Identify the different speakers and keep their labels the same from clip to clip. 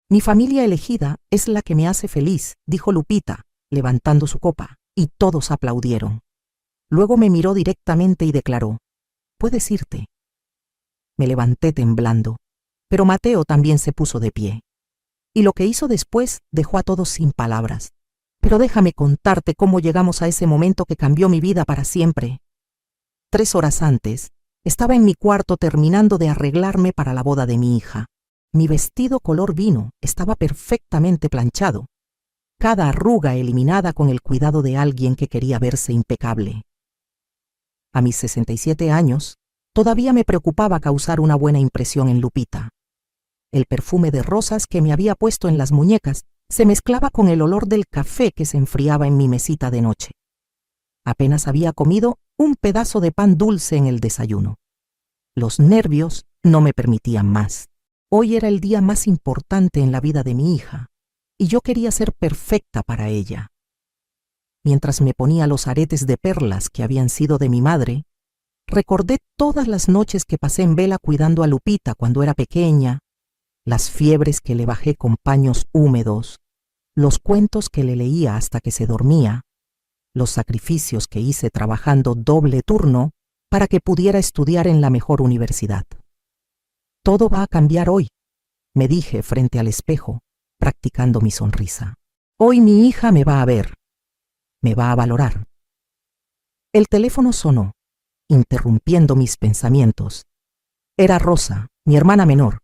Speaker 1: Mi familia elegida es la que me hace feliz, dijo Lupita, levantando su copa, y todos aplaudieron. Luego me miró directamente y declaró: «Puedes irte». Me levanté temblando, pero Mateo también se puso de pie. Y lo que hizo después dejó a todos sin palabras. Pero déjame contarte cómo llegamos a ese momento que cambió mi vida para siempre. 3 horas antes, estaba en mi cuarto terminando de arreglarme para la boda de mi hija. Mi vestido color vino estaba perfectamente planchado, cada arruga eliminada con el cuidado de alguien que quería verse impecable. A mis 67 años, todavía me preocupaba causar una buena impresión en Lupita. El perfume de rosas que me había puesto en las muñecas se mezclaba con el olor del café que se enfriaba en mi mesita de noche. Apenas había comido un pedazo de pan dulce en el desayuno. Los nervios no me permitían más. Hoy era el día más importante en la vida de mi hija, y yo quería ser perfecta para ella. Mientras me ponía los aretes de perlas que habían sido de mi madre, recordé todas las noches que pasé en vela cuidando a Lupita cuando era pequeña, las fiebres que le bajé con paños húmedos, los cuentos que le leía hasta que se dormía, los sacrificios que hice trabajando doble turno para que pudiera estudiar en la mejor universidad. Todo va a cambiar hoy, me dije frente al espejo, practicando mi sonrisa. Hoy mi hija me va a ver, me va a valorar. El teléfono sonó, interrumpiendo mis pensamientos. Era Rosa, mi hermana menor.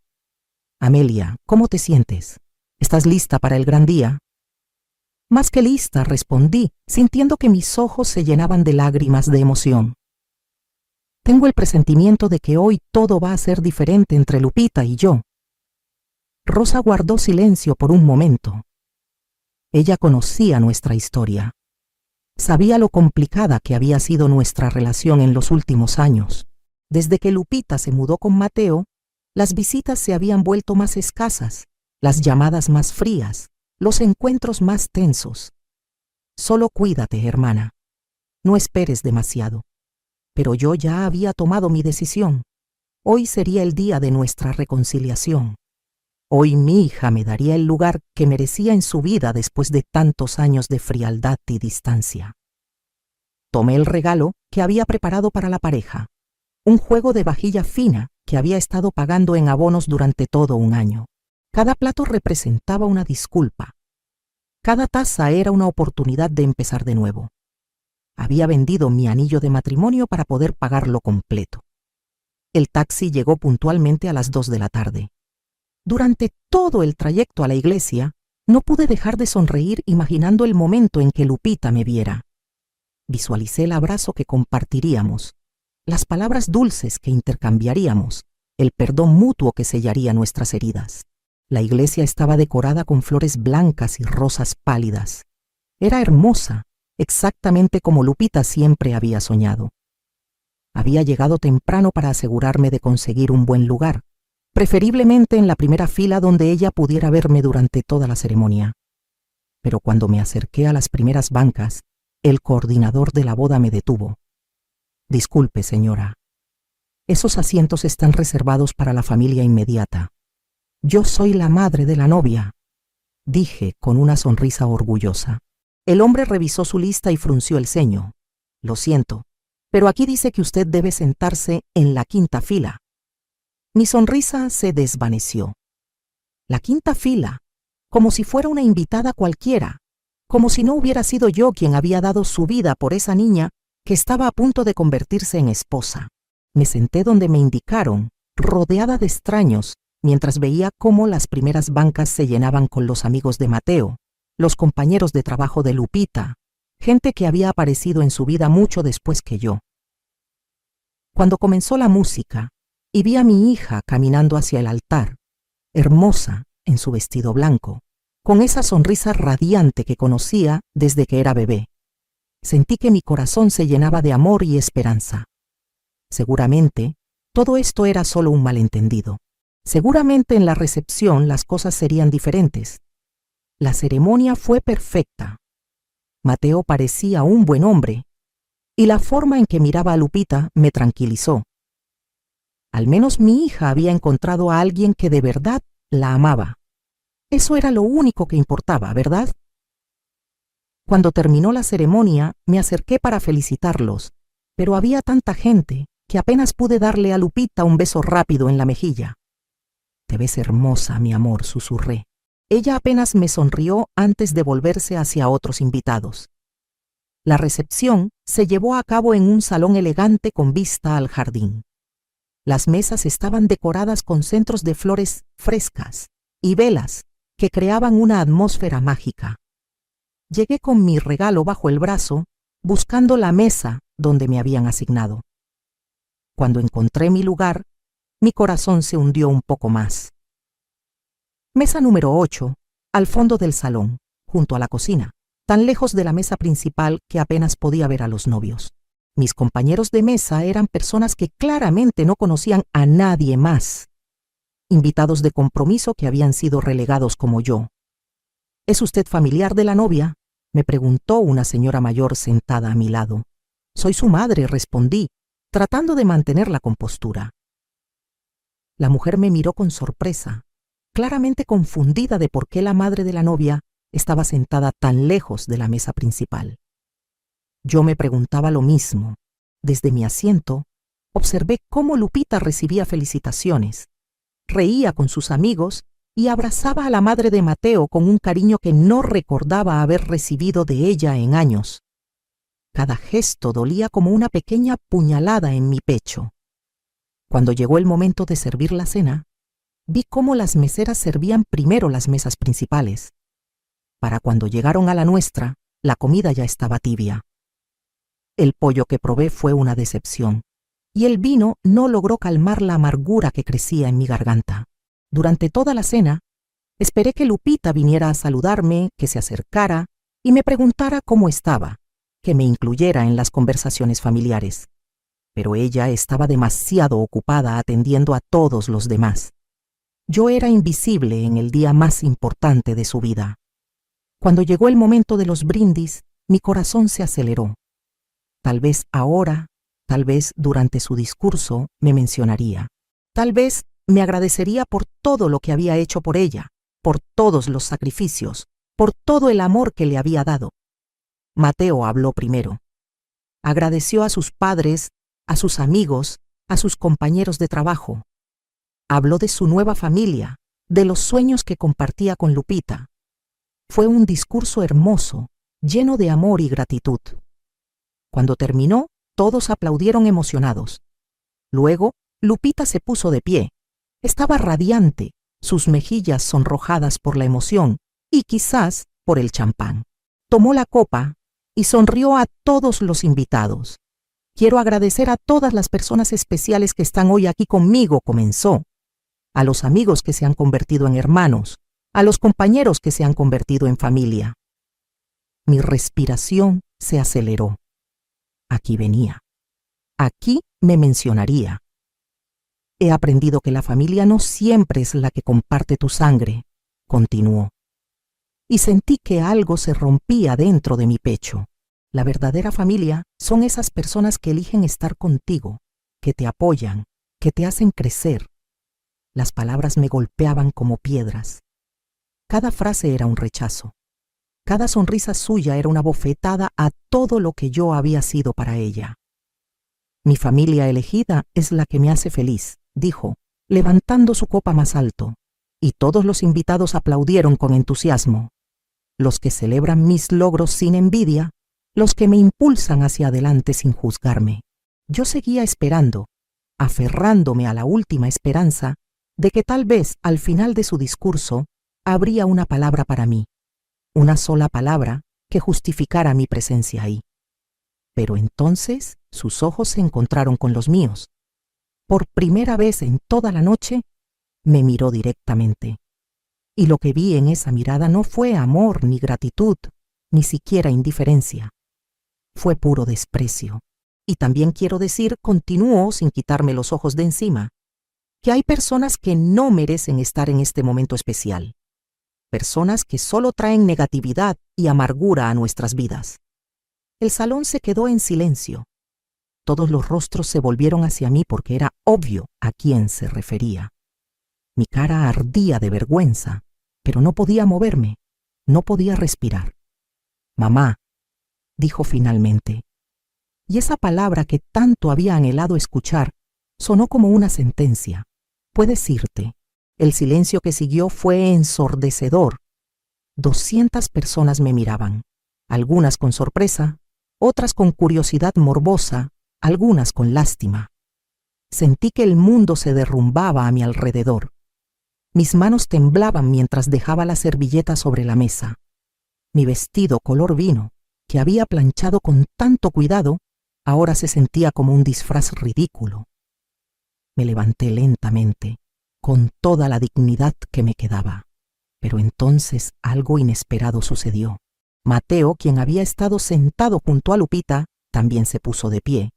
Speaker 1: Amelia, ¿cómo te sientes? ¿Estás lista para el gran día? Más que lista, respondí, sintiendo que mis ojos se llenaban de lágrimas de emoción. Tengo el presentimiento de que hoy todo va a ser diferente entre Lupita y yo. Rosa guardó silencio por un momento. Ella conocía nuestra historia. Sabía lo complicada que había sido nuestra relación en los últimos años. Desde que Lupita se mudó con Mateo, las visitas se habían vuelto más escasas, las llamadas más frías, los encuentros más tensos. Solo cuídate, hermana. No esperes demasiado. Pero yo ya había tomado mi decisión. Hoy sería el día de nuestra reconciliación. Hoy mi hija me daría el lugar que merecía en su vida después de tantos años de frialdad y distancia. Tomé el regalo que había preparado para la pareja, un juego de vajilla fina que había estado pagando en abonos durante todo un año. Cada plato representaba una disculpa. Cada taza era una oportunidad de empezar de nuevo. Había vendido mi anillo de matrimonio para poder pagarlo completo. El taxi llegó puntualmente a las 2 de la tarde. Durante todo el trayecto a la iglesia, no pude dejar de sonreír imaginando el momento en que Lupita me viera. Visualicé el abrazo que compartiríamos, las palabras dulces que intercambiaríamos, el perdón mutuo que sellaría nuestras heridas. La iglesia estaba decorada con flores blancas y rosas pálidas. Era hermosa, exactamente como Lupita siempre había soñado. Había llegado temprano para asegurarme de conseguir un buen lugar, preferiblemente en la primera fila donde ella pudiera verme durante toda la ceremonia. Pero cuando me acerqué a las primeras bancas, el coordinador de la boda me detuvo. «Disculpe, señora. Esos asientos están reservados para la familia inmediata. Yo soy la madre de la novia», dije con una sonrisa orgullosa. El hombre revisó su lista y frunció el ceño. «Lo siento, pero aquí dice que usted debe sentarse en la 5ª fila». Mi sonrisa se desvaneció. La 5ª fila, como si fuera una invitada cualquiera, como si no hubiera sido yo quien había dado su vida por esa niña que estaba a punto de convertirse en esposa. Me senté donde me indicaron, rodeada de extraños, mientras veía cómo las primeras bancas se llenaban con los amigos de Mateo, los compañeros de trabajo de Lupita, gente que había aparecido en su vida mucho después que yo. Cuando comenzó la música, y vi a mi hija caminando hacia el altar, hermosa en su vestido blanco, con esa sonrisa radiante que conocía desde que era bebé. Sentí que mi corazón se llenaba de amor y esperanza. Seguramente, todo esto era solo un malentendido. Seguramente en la recepción las cosas serían diferentes. La ceremonia fue perfecta. Mateo parecía un buen hombre, y la forma en que miraba a Lupita me tranquilizó. Al menos mi hija había encontrado a alguien que de verdad la amaba. Eso era lo único que importaba, ¿verdad? Cuando terminó la ceremonia, me acerqué para felicitarlos, pero había tanta gente que apenas pude darle a Lupita un beso rápido en la mejilla. «Te ves hermosa, mi amor», susurré. Ella apenas me sonrió antes de volverse hacia otros invitados. La recepción se llevó a cabo en un salón elegante con vista al jardín. Las mesas estaban decoradas con centros de flores frescas y velas que creaban una atmósfera mágica. Llegué con mi regalo bajo el brazo, buscando la mesa donde me habían asignado. Cuando encontré mi lugar, mi corazón se hundió un poco más. Mesa número 8, al fondo del salón, junto a la cocina, tan lejos de la mesa principal que apenas podía ver a los novios. Mis compañeros de mesa eran personas que claramente no conocían a nadie más. Invitados de compromiso que habían sido relegados como yo. «¿Es usted familiar de la novia?», me preguntó una señora mayor sentada a mi lado. «Soy su madre», respondí, tratando de mantener la compostura. La mujer me miró con sorpresa, claramente confundida de por qué la madre de la novia estaba sentada tan lejos de la mesa principal. Yo me preguntaba lo mismo. Desde mi asiento, observé cómo Lupita recibía felicitaciones, reía con sus amigos y abrazaba a la madre de Mateo con un cariño que no recordaba haber recibido de ella en años. Cada gesto dolía como una pequeña puñalada en mi pecho. Cuando llegó el momento de servir la cena, vi cómo las meseras servían primero las mesas principales. Para cuando llegaron a la nuestra, la comida ya estaba tibia. El pollo que probé fue una decepción, y el vino no logró calmar la amargura que crecía en mi garganta. Durante toda la cena, esperé que Lupita viniera a saludarme, que se acercara y me preguntara cómo estaba, que me incluyera en las conversaciones familiares. Pero ella estaba demasiado ocupada atendiendo a todos los demás. Yo era invisible en el día más importante de su vida. Cuando llegó el momento de los brindis, mi corazón se aceleró. Tal vez ahora, tal vez durante su discurso me mencionaría. Tal vez me agradecería por todo lo que había hecho por ella, por todos los sacrificios, por todo el amor que le había dado. Mateo habló primero. Agradeció a sus padres, a sus amigos, a sus compañeros de trabajo. Habló de su nueva familia, de los sueños que compartía con Lupita. Fue un discurso hermoso, lleno de amor y gratitud. Cuando terminó, todos aplaudieron emocionados. Luego, Lupita se puso de pie. Estaba radiante, sus mejillas sonrojadas por la emoción y quizás por el champán. Tomó la copa y sonrió a todos los invitados. «Quiero agradecer a todas las personas especiales que están hoy aquí conmigo», comenzó. «A los amigos que se han convertido en hermanos, a los compañeros que se han convertido en familia». Mi respiración se aceleró. Aquí venía. Aquí me mencionaría. «He aprendido que la familia no siempre es la que comparte tu sangre», continuó. Y sentí que algo se rompía dentro de mi pecho. La verdadera familia son esas personas que eligen estar contigo, que te apoyan, que te hacen crecer. Las palabras me golpeaban como piedras. Cada frase era un rechazo. Cada sonrisa suya era una bofetada a todo lo que yo había sido para ella. «Mi familia elegida es la que me hace feliz», dijo, levantando su copa más alto, y todos los invitados aplaudieron con entusiasmo. Los que celebran mis logros sin envidia, los que me impulsan hacia adelante sin juzgarme. Yo seguía esperando, aferrándome a la última esperanza de que tal vez al final de su discurso habría una palabra para mí, una sola palabra que justificara mi presencia ahí. Pero entonces sus ojos se encontraron con los míos. Por primera vez en toda la noche, me miró directamente. Y lo que vi en esa mirada no fue amor ni gratitud, ni siquiera indiferencia. Fue puro desprecio. Y también quiero decir, continuó sin quitarme los ojos de encima, que hay personas que no merecen estar en este momento especial. Personas que solo traen negatividad y amargura a nuestras vidas. El salón se quedó en silencio. Todos los rostros se volvieron hacia mí porque era obvio a quién se refería. Mi cara ardía de vergüenza. pero no podía moverme, no podía respirar. Mamá, dijo finalmente. Y esa palabra que tanto había anhelado escuchar sonó como una sentencia. Puedes irte. El silencio que siguió fue ensordecedor. 200 personas me miraban, algunas con sorpresa, otras con curiosidad morbosa, algunas con lástima. Sentí que el mundo se derrumbaba a mi alrededor. Mis manos temblaban mientras dejaba la servilleta sobre la mesa. Mi vestido color vino, que había planchado con tanto cuidado, ahora se sentía como un disfraz ridículo. Me levanté lentamente, con toda la dignidad que me quedaba. Pero entonces algo inesperado sucedió. Mateo, quien había estado sentado junto a Lupita, también se puso de pie.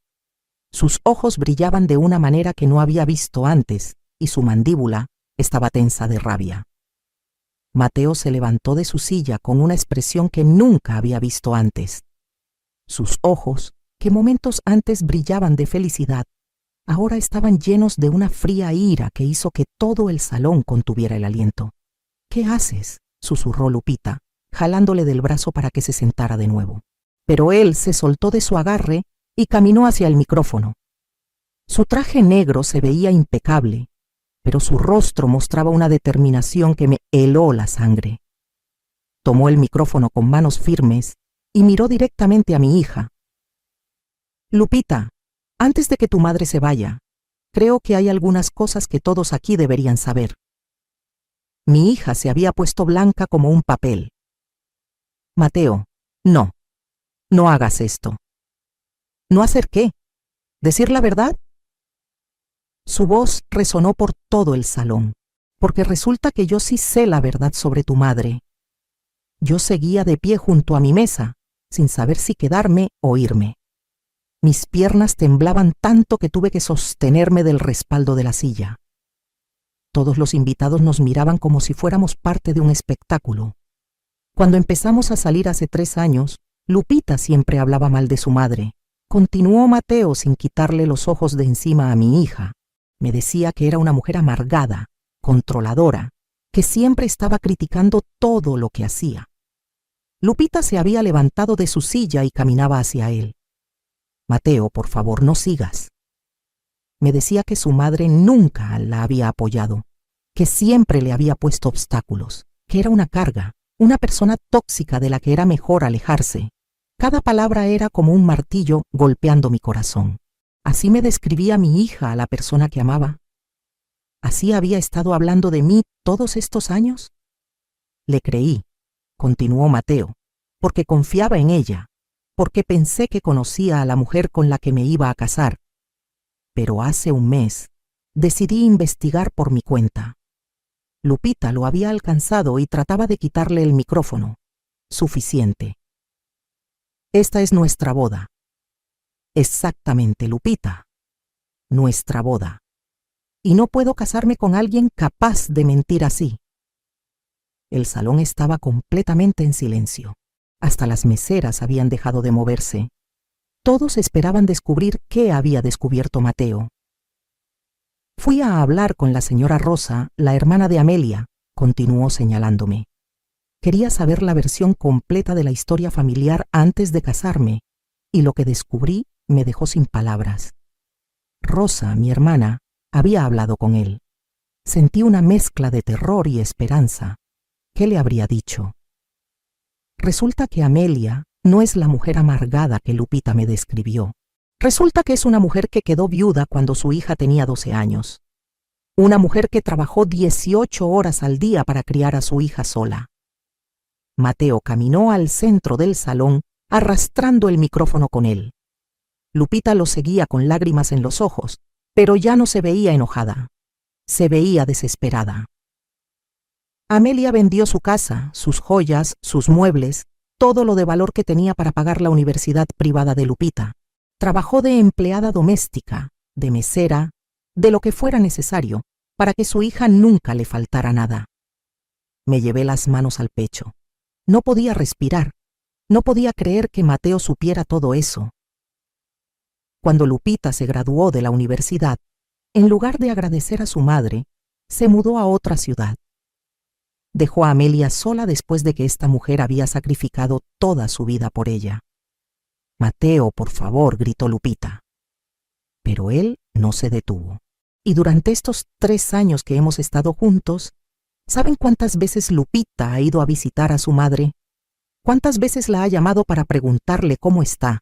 Speaker 1: Sus ojos brillaban de una manera que no había visto antes, y su mandíbula estaba tensa de rabia. Mateo se levantó de su silla con una expresión que nunca había visto antes. Sus ojos, que momentos antes brillaban de felicidad, ahora estaban llenos de una fría ira que hizo que todo el salón contuviera el aliento. ¿Qué haces?, susurró Lupita, jalándole del brazo para que se sentara de nuevo. Pero él se soltó de su agarre y caminó hacia el micrófono. Su traje negro se veía impecable, pero su rostro mostraba una determinación que me heló la sangre. Tomó el micrófono con manos firmes y miró directamente a mi hija. Lupita, antes de que tu madre se vaya, creo que hay algunas cosas que todos aquí deberían saber. Mi hija se había puesto blanca como un papel. Mateo, no hagas esto. ¿No hacer qué? ¿Decir la verdad? Su voz resonó por todo el salón, porque resulta que yo sí sé la verdad sobre tu madre. Yo seguía de pie junto a mi mesa, sin saber si quedarme o irme. Mis piernas temblaban tanto que tuve que sostenerme del respaldo de la silla. Todos los invitados nos miraban como si fuéramos parte de un espectáculo. Cuando empezamos a salir hace 3 años, Lupita siempre hablaba mal de su madre. Continuó Mateo sin quitarle los ojos de encima a mi hija. Me decía que era una mujer amargada, controladora, que siempre estaba criticando todo lo que hacía. Lupita se había levantado de su silla y caminaba hacia él. Mateo, por favor, no sigas. Me decía que su madre nunca la había apoyado, que siempre le había puesto obstáculos, que era una carga, una persona tóxica de la que era mejor alejarse. Cada palabra era como un martillo golpeando mi corazón. ¿Así me describía mi hija a la persona que amaba? ¿Así había estado hablando de mí todos estos años? Le creí, continuó Mateo, porque confiaba en ella, porque pensé que conocía a la mujer con la que me iba a casar. Pero hace un mes decidí investigar por mi cuenta. Lupita lo había alcanzado y trataba de quitarle el micrófono. Suficiente. Esta es nuestra boda. Exactamente, Lupita. Nuestra boda. Y no puedo casarme con alguien capaz de mentir así. El salón estaba completamente en silencio. Hasta las meseras habían dejado de moverse. Todos esperaban descubrir qué había descubierto Mateo. Fui a hablar con la señora Rosa, la hermana de Amelia, continuó señalándome. Quería saber la versión completa de la historia familiar antes de casarme, y lo que descubrí me dejó sin palabras. Rosa, mi hermana, había hablado con él. Sentí una mezcla de terror y esperanza. ¿Qué le habría dicho? Resulta que Amelia no es la mujer amargada que Lupita me describió. Resulta que es una mujer que quedó viuda cuando su hija tenía 12 años. Una mujer que trabajó 18 horas al día para criar a su hija sola. Mateo caminó al centro del salón, arrastrando el micrófono con él. Lupita lo seguía con lágrimas en los ojos, pero ya no se veía enojada. Se veía desesperada. Amelia vendió su casa, sus joyas, sus muebles, todo lo de valor que tenía para pagar la universidad privada de Lupita. Trabajó de empleada doméstica, de mesera, de lo que fuera necesario, para que su hija nunca le faltara nada. Me llevé las manos al pecho. No podía respirar. No podía creer que Mateo supiera todo eso. Cuando Lupita se graduó de la universidad, en lugar de agradecer a su madre, se mudó a otra ciudad. Dejó a Amelia sola después de que esta mujer había sacrificado toda su vida por ella. «Mateo, por favor», gritó Lupita. Pero él no se detuvo. Y durante estos 3 años que hemos estado juntos, ¿saben cuántas veces Lupita ha ido a visitar a su madre? ¿Cuántas veces la ha llamado para preguntarle cómo está?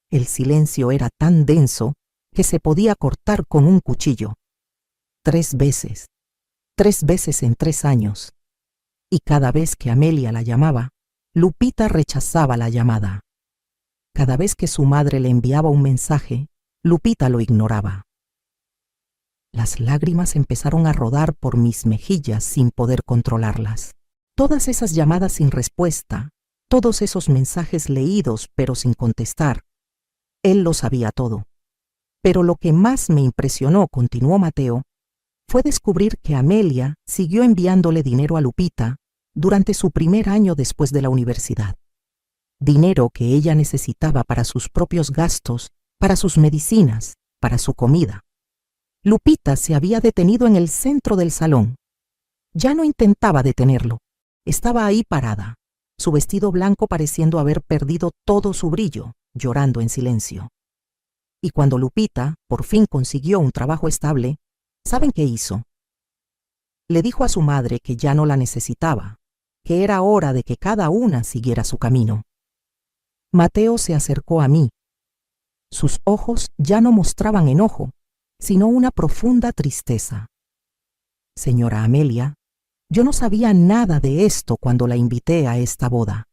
Speaker 1: El silencio era tan denso que se podía cortar con un cuchillo. 3 veces. 3 veces en 3 años. Y cada vez que Amelia la llamaba, Lupita rechazaba la llamada. Cada vez que su madre le enviaba un mensaje, Lupita lo ignoraba. Las lágrimas empezaron a rodar por mis mejillas sin poder controlarlas. Todas esas llamadas sin respuesta, todos esos mensajes leídos pero sin contestar. Él lo sabía todo. Pero lo que más me impresionó, continuó Mateo, fue descubrir que Amelia siguió enviándole dinero a Lupita durante su primer año después de la universidad. Dinero que ella necesitaba para sus propios gastos, para sus medicinas, para su comida. Lupita se había detenido en el centro del salón. Ya no intentaba detenerlo. Estaba ahí parada, su vestido blanco pareciendo haber perdido todo su brillo, llorando en silencio. Y cuando Lupita por fin consiguió un trabajo estable, ¿saben qué hizo? Le dijo a su madre que ya no la necesitaba, que era hora de que cada una siguiera su camino. Mateo se acercó a mí. Sus ojos ya no mostraban enojo, sino una profunda tristeza. Señora Amelia, yo no sabía nada de esto cuando la invité a esta boda.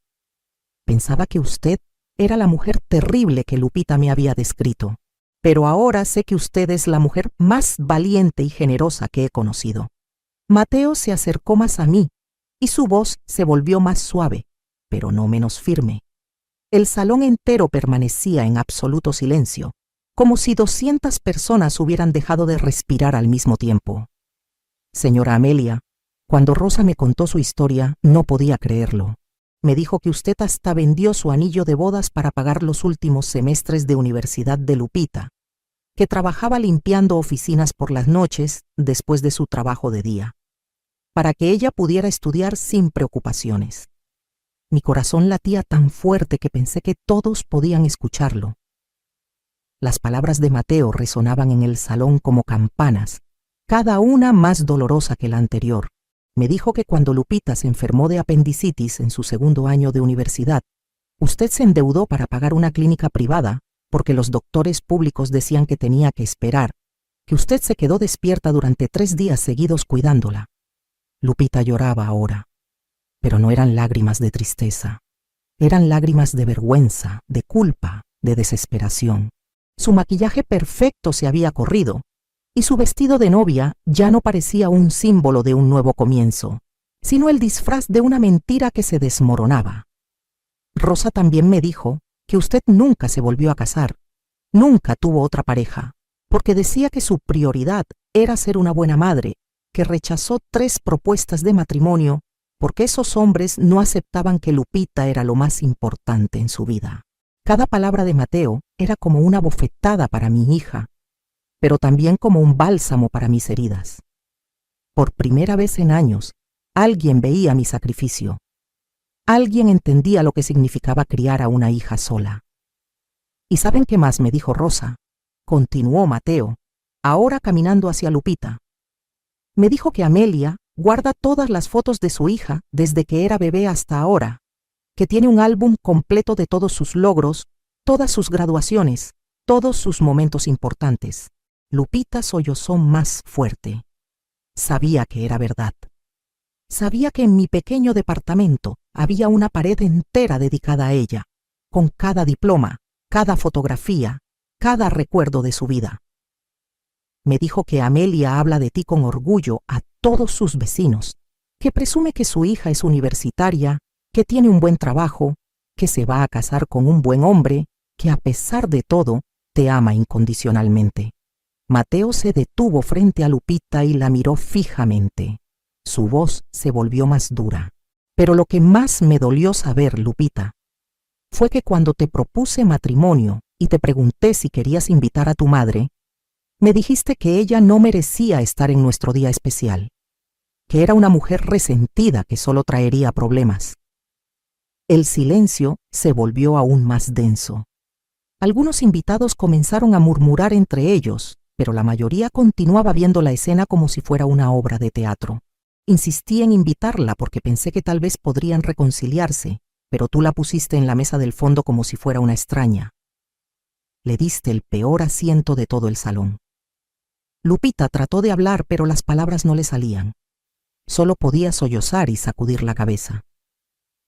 Speaker 1: Pensaba que usted era la mujer terrible que Lupita me había descrito, pero ahora sé que usted es la mujer más valiente y generosa que he conocido. Mateo se acercó más a mí y su voz se volvió más suave, pero no menos firme. El salón entero permanecía en absoluto silencio, como si 200 personas hubieran dejado de respirar al mismo tiempo. Señora Amelia, cuando Rosa me contó su historia, no podía creerlo. Me dijo que usted hasta vendió su anillo de bodas para pagar los últimos semestres de universidad de Lupita, que trabajaba limpiando oficinas por las noches después de su trabajo de día, para que ella pudiera estudiar sin preocupaciones. Mi corazón latía tan fuerte que pensé que todos podían escucharlo. Las palabras de Mateo resonaban en el salón como campanas, cada una más dolorosa que la anterior. Me dijo que cuando Lupita se enfermó de apendicitis en su 2º año de universidad, usted se endeudó para pagar una clínica privada porque los doctores públicos decían que tenía que esperar, que usted se quedó despierta durante 3 días seguidos cuidándola. Lupita lloraba ahora, pero no eran lágrimas de tristeza, eran lágrimas de vergüenza, de culpa, de desesperación. Su maquillaje perfecto se había corrido, y su vestido de novia ya no parecía un símbolo de un nuevo comienzo, sino el disfraz de una mentira que se desmoronaba. Rosa también me dijo que usted nunca se volvió a casar, nunca tuvo otra pareja, porque decía que su prioridad era ser una buena madre, que rechazó 3 propuestas de matrimonio porque esos hombres no aceptaban que Lupita era lo más importante en su vida. Cada palabra de Mateo era como una bofetada para mi hija, pero también como un bálsamo para mis heridas. Por primera vez en años, alguien veía mi sacrificio. Alguien entendía lo que significaba criar a una hija sola. ¿Y saben qué más me dijo Rosa? Continuó Mateo, ahora caminando hacia Lupita. Me dijo que Amelia guarda todas las fotos de su hija desde que era bebé hasta ahora, que tiene un álbum completo de todos sus logros, todas sus graduaciones, todos sus momentos importantes. Lupita sollozó más fuerte. Sabía que era verdad. Sabía que en mi pequeño departamento había una pared entera dedicada a ella, con cada diploma, cada fotografía, cada recuerdo de su vida. Me dijo que Amelia habla de ti con orgullo a todos sus vecinos, que presume que su hija es universitaria, que tiene un buen trabajo, que se va a casar con un buen hombre, que a pesar de todo, te ama incondicionalmente. Mateo se detuvo frente a Lupita y la miró fijamente. Su voz se volvió más dura. Pero lo que más me dolió saber, Lupita, fue que cuando te propuse matrimonio y te pregunté si querías invitar a tu madre, me dijiste que ella no merecía estar en nuestro día especial. que era una mujer resentida que solo traería problemas. El silencio se volvió aún más denso. Algunos invitados comenzaron a murmurar entre ellos, pero la mayoría continuaba viendo la escena como si fuera una obra de teatro. Insistí en invitarla porque pensé que tal vez podrían reconciliarse, pero tú la pusiste en la mesa del fondo como si fuera una extraña. Le diste el peor asiento de todo el salón. Lupita trató de hablar, pero las palabras no le salían. Solo podía sollozar y sacudir la cabeza.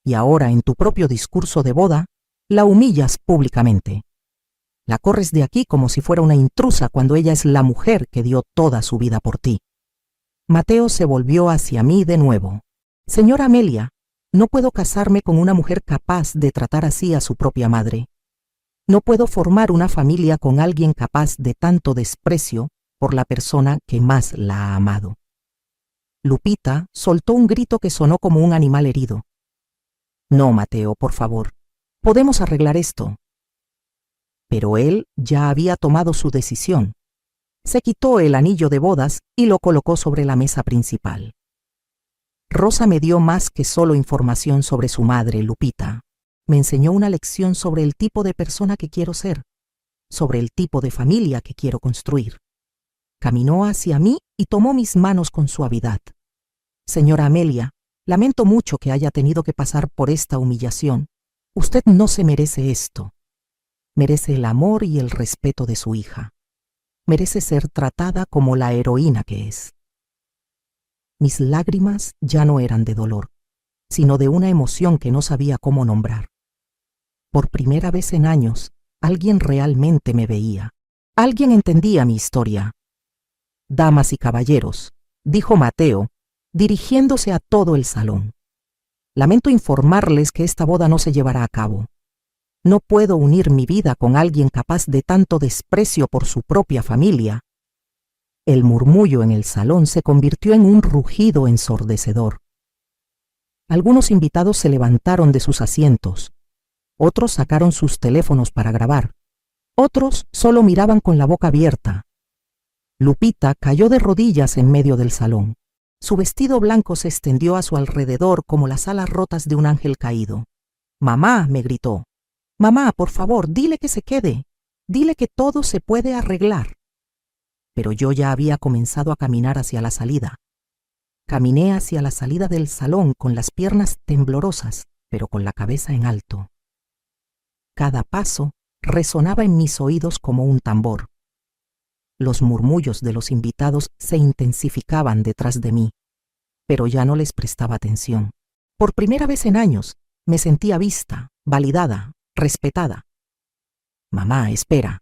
Speaker 1: Y ahora, en tu propio discurso de boda, la humillas públicamente. La corres de aquí como si fuera una intrusa cuando ella es la mujer que dio toda su vida por ti. Mateo se volvió hacia mí de nuevo. Señora Amelia, no puedo casarme con una mujer capaz de tratar así a su propia madre. No puedo formar una familia con alguien capaz de tanto desprecio por la persona que más la ha amado. Lupita soltó un grito que sonó como un animal herido. No, Mateo, por favor. Podemos arreglar esto. Pero él ya había tomado su decisión. Se quitó el anillo de bodas y lo colocó sobre la mesa principal. Rosa me dio más que solo información sobre su madre, Lupita. Me enseñó una lección sobre el tipo de persona que quiero ser, sobre el tipo de familia que quiero construir. Caminó hacia mí y tomó mis manos con suavidad. Señora Amelia, lamento mucho que haya tenido que pasar por esta humillación. Usted no se merece esto. Merece el amor y el respeto de su hija. Merece ser tratada como la heroína que es. Mis lágrimas ya no eran de dolor, sino de una emoción que no sabía cómo nombrar. Por primera vez en años, alguien realmente me veía. Alguien entendía mi historia. Damas y caballeros, dijo Mateo, dirigiéndose a todo el salón. Lamento informarles que esta boda no se llevará a cabo. No puedo unir mi vida con alguien capaz de tanto desprecio por su propia familia. El murmullo en el salón se convirtió en un rugido ensordecedor. Algunos invitados se levantaron de sus asientos. Otros sacaron sus teléfonos para grabar. Otros solo miraban con la boca abierta. Lupita cayó de rodillas en medio del salón. Su vestido blanco se extendió a su alrededor como las alas rotas de un ángel caído. «Mamá», me gritó. «Mamá, por favor, dile que se quede. Dile que todo se puede arreglar». Pero yo ya había comenzado a caminar hacia la salida. Caminé hacia la salida del salón con las piernas temblorosas, pero con la cabeza en alto. Cada paso resonaba en mis oídos como un tambor. Los murmullos de los invitados se intensificaban detrás de mí, pero ya no les prestaba atención. Por primera vez en años, me sentía vista, validada, respetada. «Mamá, espera».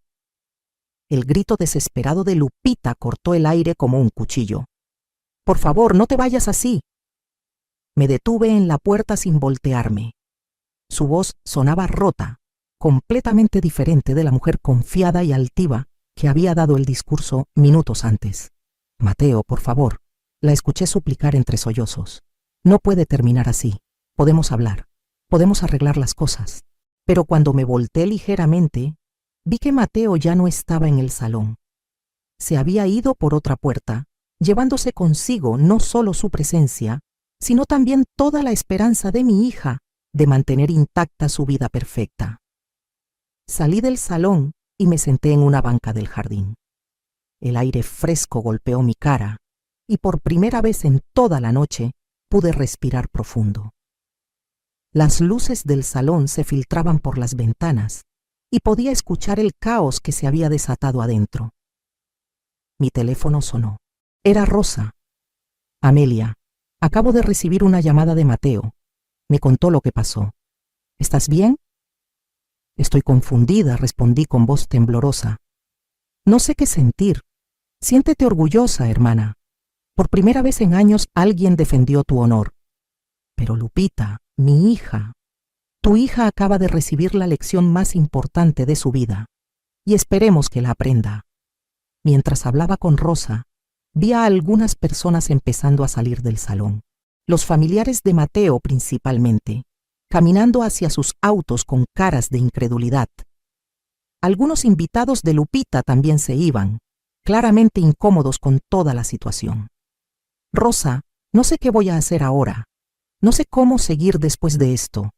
Speaker 1: El grito desesperado de Lupita cortó el aire como un cuchillo. «Por favor, no te vayas así». Me detuve en la puerta sin voltearme. Su voz sonaba rota, completamente diferente de la mujer confiada y altiva que había dado el discurso minutos antes. «Mateo, por favor», la escuché suplicar entre sollozos. «No puede terminar así. Podemos hablar. Podemos arreglar las cosas». Pero cuando me volteé ligeramente, vi que Mateo ya no estaba en el salón. Se había ido por otra puerta, llevándose consigo no solo su presencia, sino también toda la esperanza de mi hija de mantener intacta su vida perfecta. Salí del salón y me senté en una banca del jardín. El aire fresco golpeó mi cara y por primera vez en toda la noche pude respirar profundo. Las luces del salón se filtraban por las ventanas y podía escuchar el caos que se había desatado adentro. Mi teléfono sonó. Era Rosa. «Amelia, acabo de recibir una llamada de Mateo. Me contó lo que pasó. ¿Estás bien?» «Estoy confundida», respondí con voz temblorosa. «No sé qué sentir. Siéntete orgullosa, hermana. Por primera vez en años alguien defendió tu honor. Pero Lupita, mi hija, tu hija acaba de recibir la lección más importante de su vida, y esperemos que la aprenda». Mientras hablaba con Rosa, vi a algunas personas empezando a salir del salón. Los familiares de Mateo principalmente, caminando hacia sus autos con caras de incredulidad. Algunos invitados de Lupita también se iban, claramente incómodos con toda la situación. Rosa No sé qué voy a hacer ahora. No sé cómo seguir después de esto.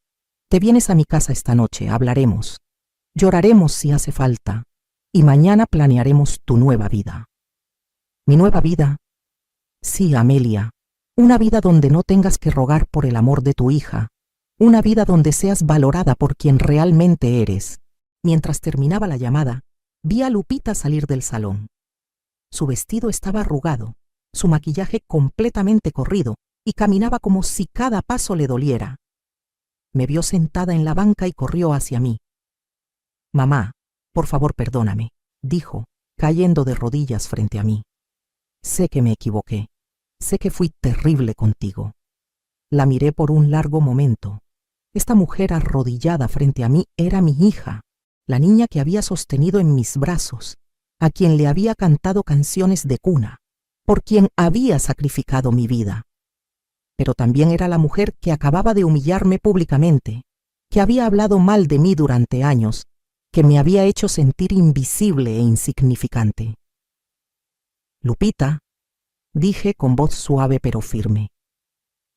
Speaker 1: Te vienes a mi casa esta noche, hablaremos. Lloraremos si hace falta. Y mañana planearemos tu nueva vida. ¿Mi nueva vida? Sí, Amelia. Una vida donde no tengas que rogar por el amor de tu hija. Una vida donde seas valorada por quien realmente eres. Mientras terminaba la llamada, vi a Lupita salir del salón. Su vestido estaba arrugado, su maquillaje completamente corrido, y caminaba como si cada paso le doliera. Me vio sentada en la banca y corrió hacia mí. Mamá, por favor perdóname, dijo, cayendo de rodillas frente a mí. Sé que me equivoqué, sé que fui terrible contigo. La miré por un largo momento. Esta mujer arrodillada frente a mí era mi hija, la niña que había sostenido en mis brazos, a quien le había cantado canciones de cuna, por quien había sacrificado mi vida. Pero también era la mujer que acababa de humillarme públicamente, que había hablado mal de mí durante años, que me había hecho sentir invisible e insignificante. Lupita, dije con voz suave pero firme.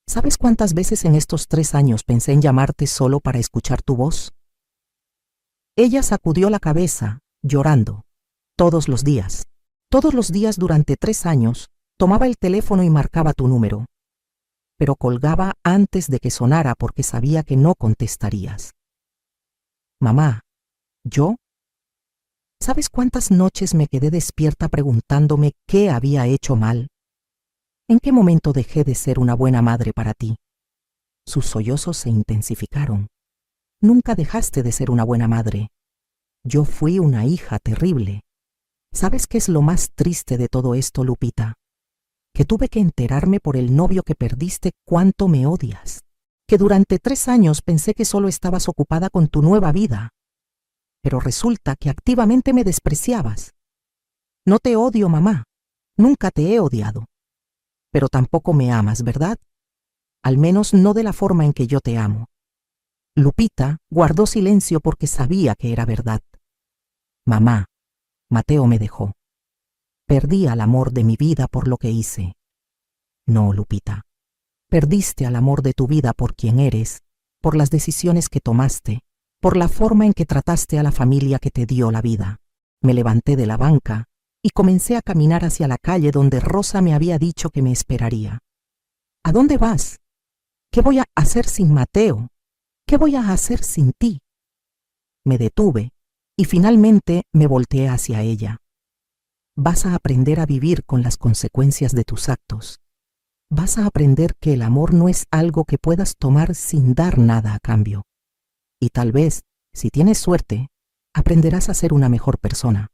Speaker 1: ¿Sabes cuántas veces en estos 3 años pensé en llamarte solo para escuchar tu voz? Ella sacudió la cabeza, llorando. Todos los días durante 3 años, tomaba el teléfono y marcaba tu número. Pero colgaba antes de que sonara porque sabía que no contestarías. Mamá, ¿yo? ¿Sabes cuántas noches me quedé despierta preguntándome qué había hecho mal? ¿En qué momento dejé de ser una buena madre para ti? Sus sollozos se intensificaron. Nunca dejaste de ser una buena madre. Yo fui una hija terrible. ¿Sabes qué es lo más triste de todo esto, Lupita? Que tuve que enterarme por el novio que perdiste cuánto me odias. Que durante 3 años pensé que solo estabas ocupada con tu nueva vida. Pero resulta que activamente me despreciabas. No te odio, mamá. Nunca te he odiado. Pero tampoco me amas, ¿verdad? Al menos no de la forma en que yo te amo. Lupita guardó silencio porque sabía que era verdad. Mamá, Mateo me dejó. Perdí al amor de mi vida por lo que hice. No, Lupita. Perdiste al amor de tu vida por quien eres, por las decisiones que tomaste, por la forma en que trataste a la familia que te dio la vida. Me levanté de la banca y comencé a caminar hacia la calle donde Rosa me había dicho que me esperaría. ¿A dónde vas? ¿Qué voy a hacer sin Mateo? ¿Qué voy a hacer sin ti? Me detuve y finalmente me volteé hacia ella. Vas a aprender a vivir con las consecuencias de tus actos. Vas a aprender que el amor no es algo que puedas tomar sin dar nada a cambio. Y tal vez, si tienes suerte, aprenderás a ser una mejor persona.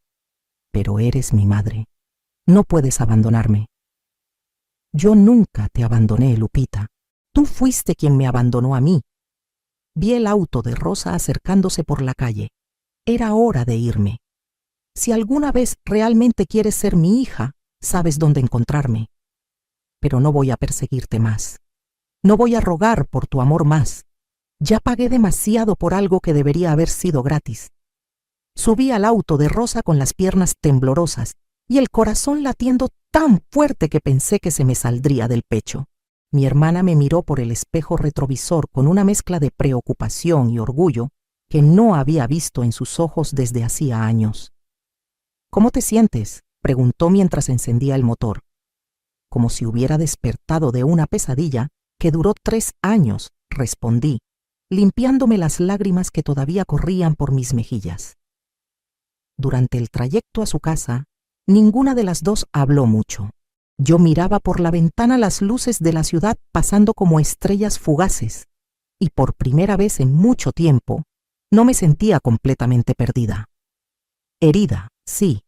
Speaker 1: Pero eres mi madre. No puedes abandonarme. Yo nunca te abandoné, Lupita. Tú fuiste quien me abandonó a mí. Vi el auto de Rosa acercándose por la calle. Era hora de irme. Si alguna vez realmente quieres ser mi hija, sabes dónde encontrarme. Pero no voy a perseguirte más. No voy a rogar por tu amor más. Ya pagué demasiado por algo que debería haber sido gratis. Subí al auto de Rosa con las piernas temblorosas y el corazón latiendo tan fuerte que pensé que se me saldría del pecho. Mi hermana me miró por el espejo retrovisor con una mezcla de preocupación y orgullo que no había visto en sus ojos desde hacía años. ¿Cómo te sientes?, preguntó mientras encendía el motor. Como si hubiera despertado de una pesadilla que duró 3 años, respondí, limpiándome las lágrimas que todavía corrían por mis mejillas. Durante el trayecto a su casa, ninguna de las dos habló mucho. Yo miraba por la ventana las luces de la ciudad pasando como estrellas fugaces, y por primera vez en mucho tiempo, no me sentía completamente perdida. Herida, sí.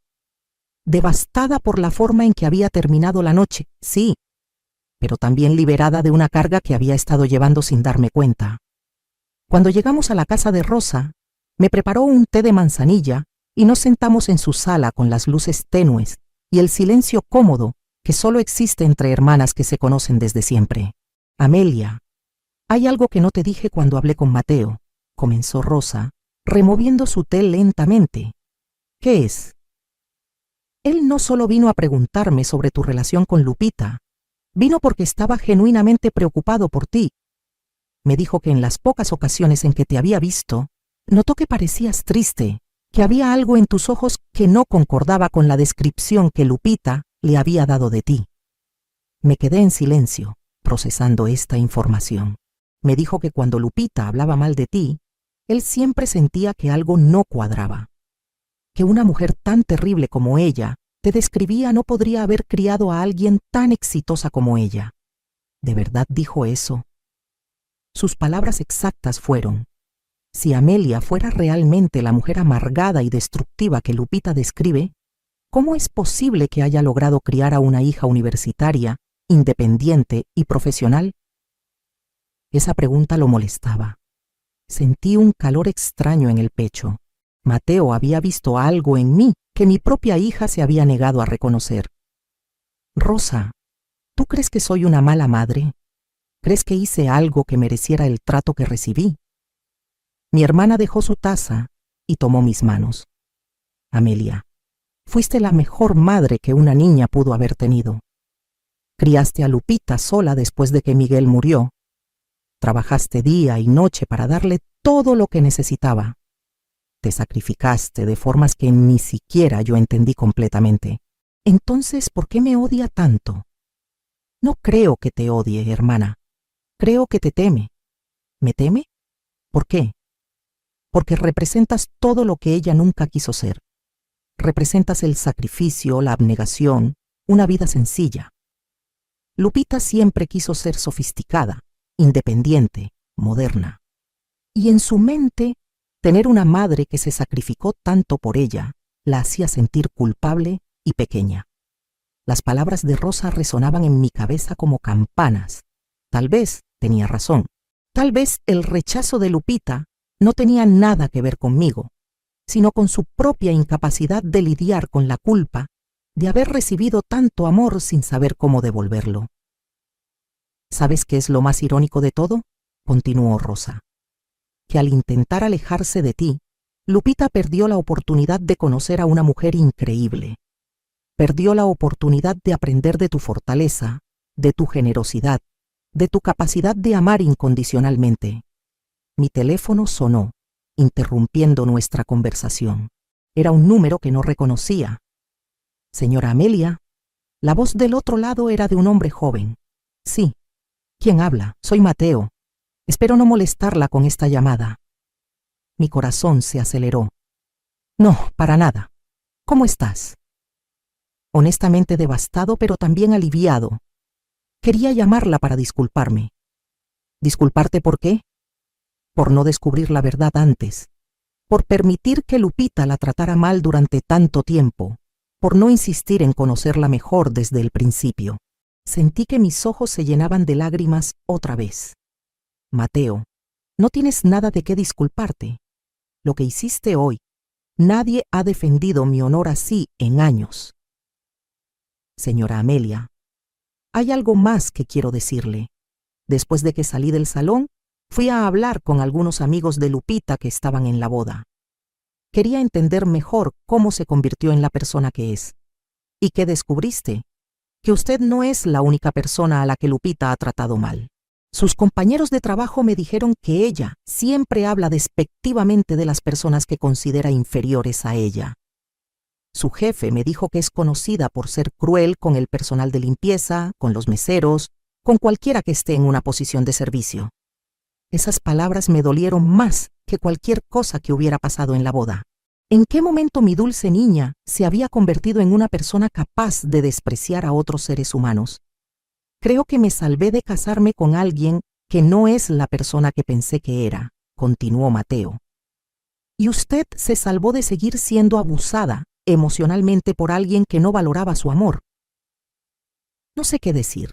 Speaker 1: Devastada por la forma en que había terminado la noche, sí. Pero también liberada de una carga que había estado llevando sin darme cuenta. Cuando llegamos a la casa de Rosa, me preparó un té de manzanilla y nos sentamos en su sala con las luces tenues y el silencio cómodo que solo existe entre hermanas que se conocen desde siempre. Amelia, hay algo que no te dije cuando hablé con Mateo, comenzó Rosa, removiendo su té lentamente. ¿Qué es? Él no solo vino a preguntarme sobre tu relación con Lupita, Vino porque estaba genuinamente preocupado por ti. Me dijo que en las pocas ocasiones en que te había visto, notó que parecías triste, que había algo en tus ojos que no concordaba con la descripción que Lupita le había dado de ti. Me quedé en silencio, procesando esta información. Me dijo que cuando Lupita hablaba mal de ti, él siempre sentía que algo no cuadraba, que una mujer tan terrible como ella te describía no podría haber criado a alguien tan exitosa como ella. ¿De verdad dijo eso? Sus palabras exactas fueron: si Amelia fuera realmente la mujer amargada y destructiva que Lupita describe, ¿cómo es posible que haya logrado criar a una hija universitaria, independiente y profesional? Esa pregunta lo molestaba. Sentí un calor extraño en el pecho. Mateo había visto algo en mí que mi propia hija se había negado a reconocer. Rosa, ¿tú crees que soy una mala madre? ¿Crees que hice algo que mereciera el trato que recibí? Mi hermana dejó su taza y tomó mis manos. Amelia, fuiste la mejor madre que una niña pudo haber tenido. Criaste a Lupita sola después de que Miguel murió. Trabajaste día y noche para darle todo lo que necesitaba. Te sacrificaste de formas que ni siquiera yo entendí completamente. Entonces, ¿por qué me odia tanto? No creo que te odie, hermana. Creo que te teme. ¿Me teme? ¿Por qué? Porque representas todo lo que ella nunca quiso ser. Representas el sacrificio, la abnegación, una vida sencilla. Lupita siempre quiso ser sofisticada, independiente, moderna. Y en su mente, tener una madre que se sacrificó tanto por ella la hacía sentir culpable y pequeña. Las palabras de Rosa resonaban en mi cabeza como campanas. Tal vez tenía razón. Tal vez el rechazo de Lupita no tenía nada que ver conmigo, sino con su propia incapacidad de lidiar con la culpa de haber recibido tanto amor sin saber cómo devolverlo. ¿Sabes qué es lo más irónico de todo?, continuó Rosa. Que al intentar alejarse de ti, Lupita perdió la oportunidad de conocer a una mujer increíble. Perdió la oportunidad de aprender de tu fortaleza, de tu generosidad, de tu capacidad de amar incondicionalmente. Mi teléfono sonó, interrumpiendo nuestra conversación. Era un número que no reconocía. Señora Amelia, la voz del otro lado era de un hombre joven. Sí. ¿Quién habla? Soy Mateo. Espero no molestarla con esta llamada. Mi corazón se aceleró. No, para nada. ¿Cómo estás? Honestamente devastado, pero también aliviado. Quería llamarla para disculparme. ¿Disculparte por qué? Por no descubrir la verdad antes. Por permitir que Lupita la tratara mal durante tanto tiempo. Por no insistir en conocerla mejor desde el principio. Sentí que mis ojos se llenaban de lágrimas otra vez. Mateo, no tienes nada de qué disculparte. Lo que hiciste hoy, nadie ha defendido mi honor así en años. Señora Amelia, hay algo más que quiero decirle. Después de que salí del salón, fui a hablar con algunos amigos de Lupita que estaban en la boda. Quería entender mejor cómo se convirtió en la persona que es. ¿Y qué descubriste? Que usted no es la única persona a la que Lupita ha tratado mal. Sus compañeros de trabajo me dijeron que ella siempre habla despectivamente de las personas que considera inferiores a ella. Su jefe me dijo que es conocida por ser cruel con el personal de limpieza, con los meseros, con cualquiera que esté en una posición de servicio. Esas palabras me dolieron más que cualquier cosa que hubiera pasado en la boda. ¿En qué momento mi dulce niña se había convertido en una persona capaz de despreciar a otros seres humanos? Creo que me salvé de casarme con alguien que no es la persona que pensé que era, continuó Mateo. Y usted se salvó de seguir siendo abusada emocionalmente por alguien que no valoraba su amor. No sé qué decir.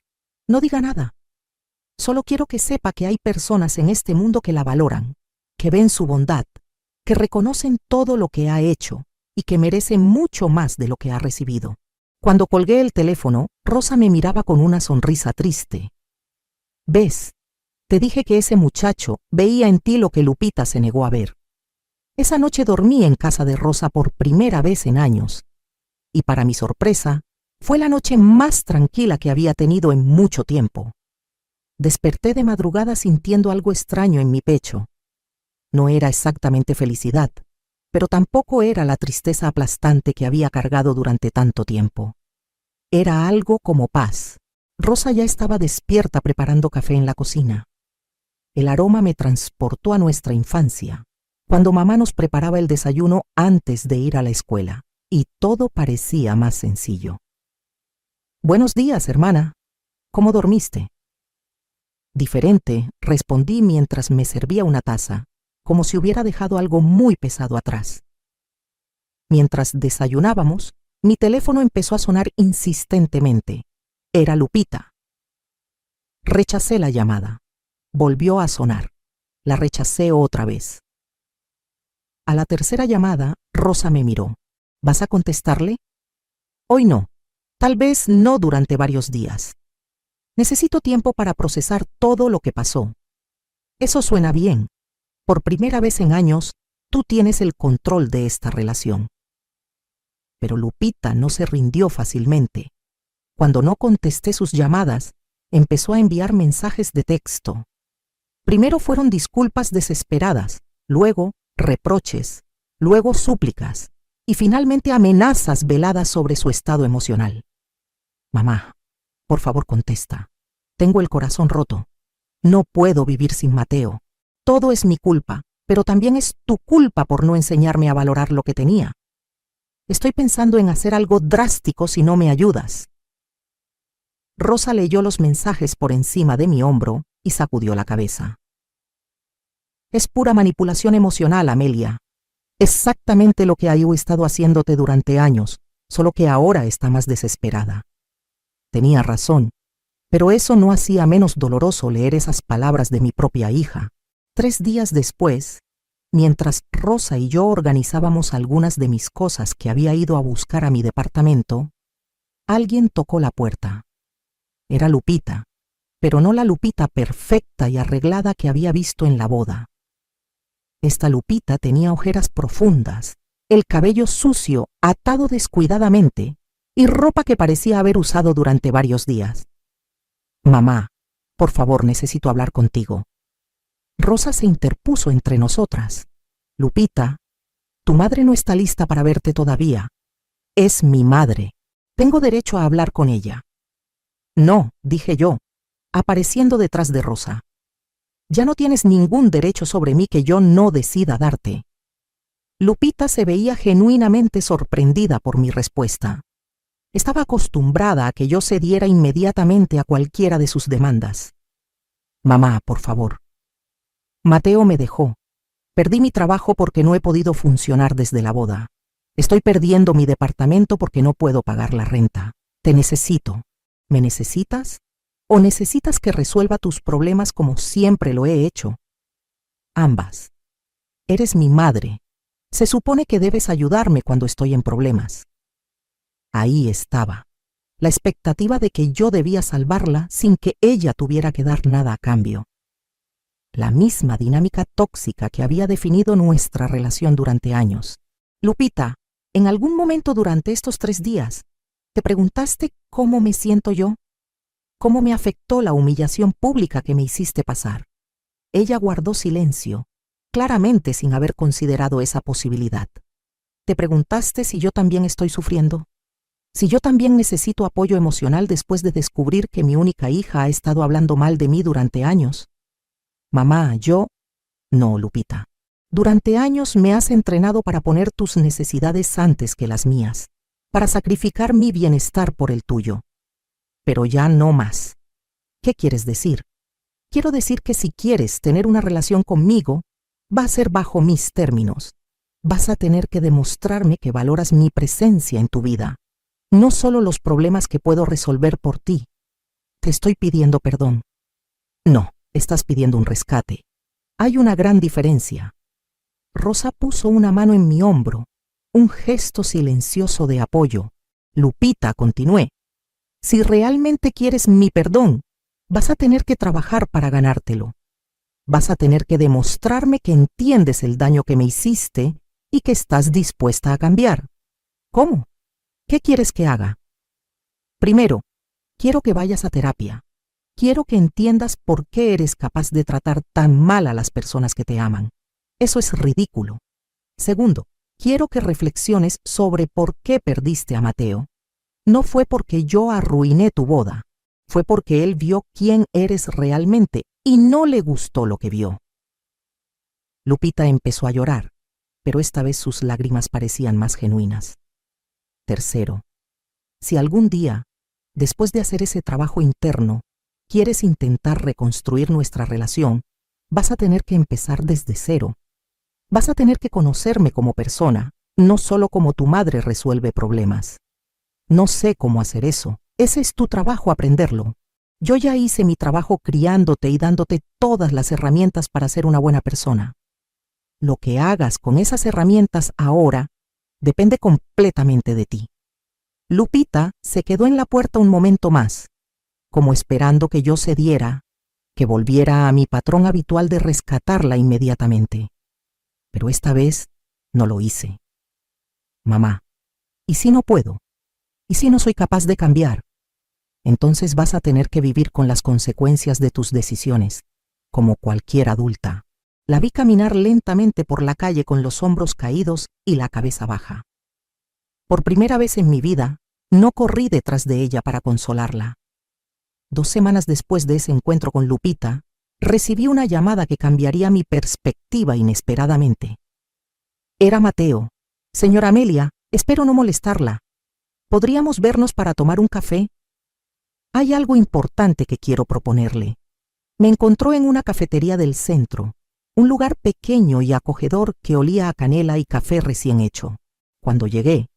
Speaker 1: No diga nada. Solo quiero que sepa que hay personas en este mundo que la valoran, que ven su bondad, que reconocen todo lo que ha hecho y que merece mucho más de lo que ha recibido. Cuando colgué el teléfono, Rosa me miraba con una sonrisa triste. ¿Ves? Te dije que ese muchacho veía en ti lo que Lupita se negó a ver. Esa noche dormí en casa de Rosa por primera vez en años. Y para mi sorpresa, Fue la noche más tranquila que había tenido en mucho tiempo. Desperté de madrugada sintiendo algo extraño en mi pecho. No era exactamente felicidad, pero tampoco era la tristeza aplastante que había cargado durante tanto tiempo. Era algo como paz. Rosa ya estaba despierta preparando café en la cocina. El aroma me transportó a nuestra infancia, cuando mamá nos preparaba el desayuno antes de ir a la escuela, y todo parecía más sencillo. «Buenos días, hermana. ¿Cómo dormiste?» Diferente, respondí mientras me servía una taza, como si hubiera dejado algo muy pesado atrás. Mientras desayunábamos, mi teléfono empezó a sonar insistentemente. Era Lupita. Rechacé la llamada. Volvió a sonar. La rechacé otra vez. A la tercera llamada, Rosa me miró. «¿Vas a contestarle?» «Hoy no. Tal vez no durante varios días. Necesito tiempo para procesar todo lo que pasó». «Eso suena bien. Por primera vez en años, tú tienes el control de esta relación». Pero Lupita no se rindió fácilmente. Cuando no contesté sus llamadas, empezó a enviar mensajes de texto. Primero fueron disculpas desesperadas, luego reproches, luego súplicas y finalmente amenazas veladas sobre su estado emocional. «Mamá, por favor contesta. Tengo el corazón roto. No puedo vivir sin Mateo. Todo es mi culpa, pero también es tu culpa por no enseñarme a valorar lo que tenía. Estoy pensando en hacer algo drástico si no me ayudas». Rosa leyó los mensajes por encima de mi hombro y sacudió la cabeza. «Es pura manipulación emocional, Amelia. Exactamente lo que he estado haciéndote durante años, solo que ahora está más desesperada». Tenía razón, pero eso no hacía menos doloroso leer esas palabras de mi propia hija. 3 días después, mientras Rosa y yo organizábamos algunas de mis cosas que había ido a buscar a mi departamento, alguien tocó la puerta. Era Lupita, pero no la Lupita perfecta y arreglada que había visto en la boda. Esta Lupita tenía ojeras profundas, el cabello sucio, atado descuidadamente, y ropa que parecía haber usado durante varios días. «Mamá, por favor, necesito hablar contigo». Rosa se interpuso entre nosotras. «Lupita, tu madre no está lista para verte todavía. Es mi madre. Tengo derecho a hablar con ella». «No», dije yo, apareciendo detrás de Rosa. «Ya no tienes ningún derecho sobre mí que yo no decida darte». Lupita se veía genuinamente sorprendida por mi respuesta. Estaba acostumbrada a que yo cediera inmediatamente a cualquiera de sus demandas. «Mamá, por favor. Mateo me dejó. Perdí mi trabajo porque no he podido funcionar desde la boda. Estoy perdiendo mi departamento porque no puedo pagar la renta. Te necesito. ¿Me necesitas? ¿O necesitas que resuelva tus problemas como siempre lo he hecho?» «Ambas. Eres mi madre. Se supone que debes ayudarme cuando estoy en problemas». Ahí estaba, la expectativa de que yo debía salvarla sin que ella tuviera que dar nada a cambio. La misma dinámica tóxica que había definido nuestra relación durante años. «Lupita, en algún momento durante estos 3 días, ¿te preguntaste cómo me siento yo? ¿Cómo me afectó la humillación pública que me hiciste pasar?» Ella guardó silencio, claramente sin haber considerado esa posibilidad. «¿Te preguntaste si yo también estoy sufriendo? Si yo también necesito apoyo emocional después de descubrir que mi única hija ha estado hablando mal de mí durante años?» «Mamá, yo...» «No, Lupita. Durante años me has entrenado para poner tus necesidades antes que las mías, para sacrificar mi bienestar por el tuyo. Pero ya no más. ¿Qué quieres decir?» «Quiero decir que si quieres tener una relación conmigo, va a ser bajo mis términos. Vas a tener que demostrarme que valoras mi presencia en tu vida, no solo los problemas que puedo resolver por ti. Te estoy pidiendo perdón». «No, estás pidiendo un rescate. Hay una gran diferencia». Rosa puso una mano en mi hombro, un gesto silencioso de apoyo. «Lupita», continué, «si realmente quieres mi perdón, vas a tener que trabajar para ganártelo. Vas a tener que demostrarme que entiendes el daño que me hiciste y que estás dispuesta a cambiar». «¿Cómo? ¿Qué quieres que haga?» Primero, quiero que vayas a terapia. Quiero que entiendas por qué eres capaz de tratar tan mal a las personas que te aman. Eso es ridículo. Segundo, quiero que reflexiones sobre por qué perdiste a Mateo. No fue porque yo arruiné tu boda. Fue porque él vio quién eres realmente y no le gustó lo que vio. Lupita empezó a llorar, pero esta vez sus lágrimas parecían más genuinas. Tercero, si algún día, después de hacer ese trabajo interno, quieres intentar reconstruir nuestra relación, vas a tener que empezar desde cero. Vas a tener que conocerme como persona, no solo como tu madre resuelve problemas. No sé cómo hacer eso. Ese es tu trabajo, aprenderlo. Yo ya hice mi trabajo criándote y dándote todas las herramientas para ser una buena persona. Lo que hagas con esas herramientas ahora depende completamente de ti. Lupita se quedó en la puerta un momento más, como esperando que yo cediera, que volviera a mi patrón habitual de rescatarla inmediatamente. Pero esta vez no lo hice. Mamá, ¿y si no puedo? ¿Y si no soy capaz de cambiar? Entonces vas a tener que vivir con las consecuencias de tus decisiones, como cualquier adulta. La vi caminar lentamente por la calle con los hombros caídos y la cabeza baja. Por primera vez en mi vida, no corrí detrás de ella para consolarla. 2 semanas después de ese encuentro con Lupita, recibí una llamada que cambiaría mi perspectiva inesperadamente. Era Mateo. Señora Amelia, espero no molestarla. ¿Podríamos vernos para tomar un café? Hay algo importante que quiero proponerle. Me encontró en una cafetería del centro, un lugar pequeño y acogedor que olía a canela y café recién hecho. Cuando llegué,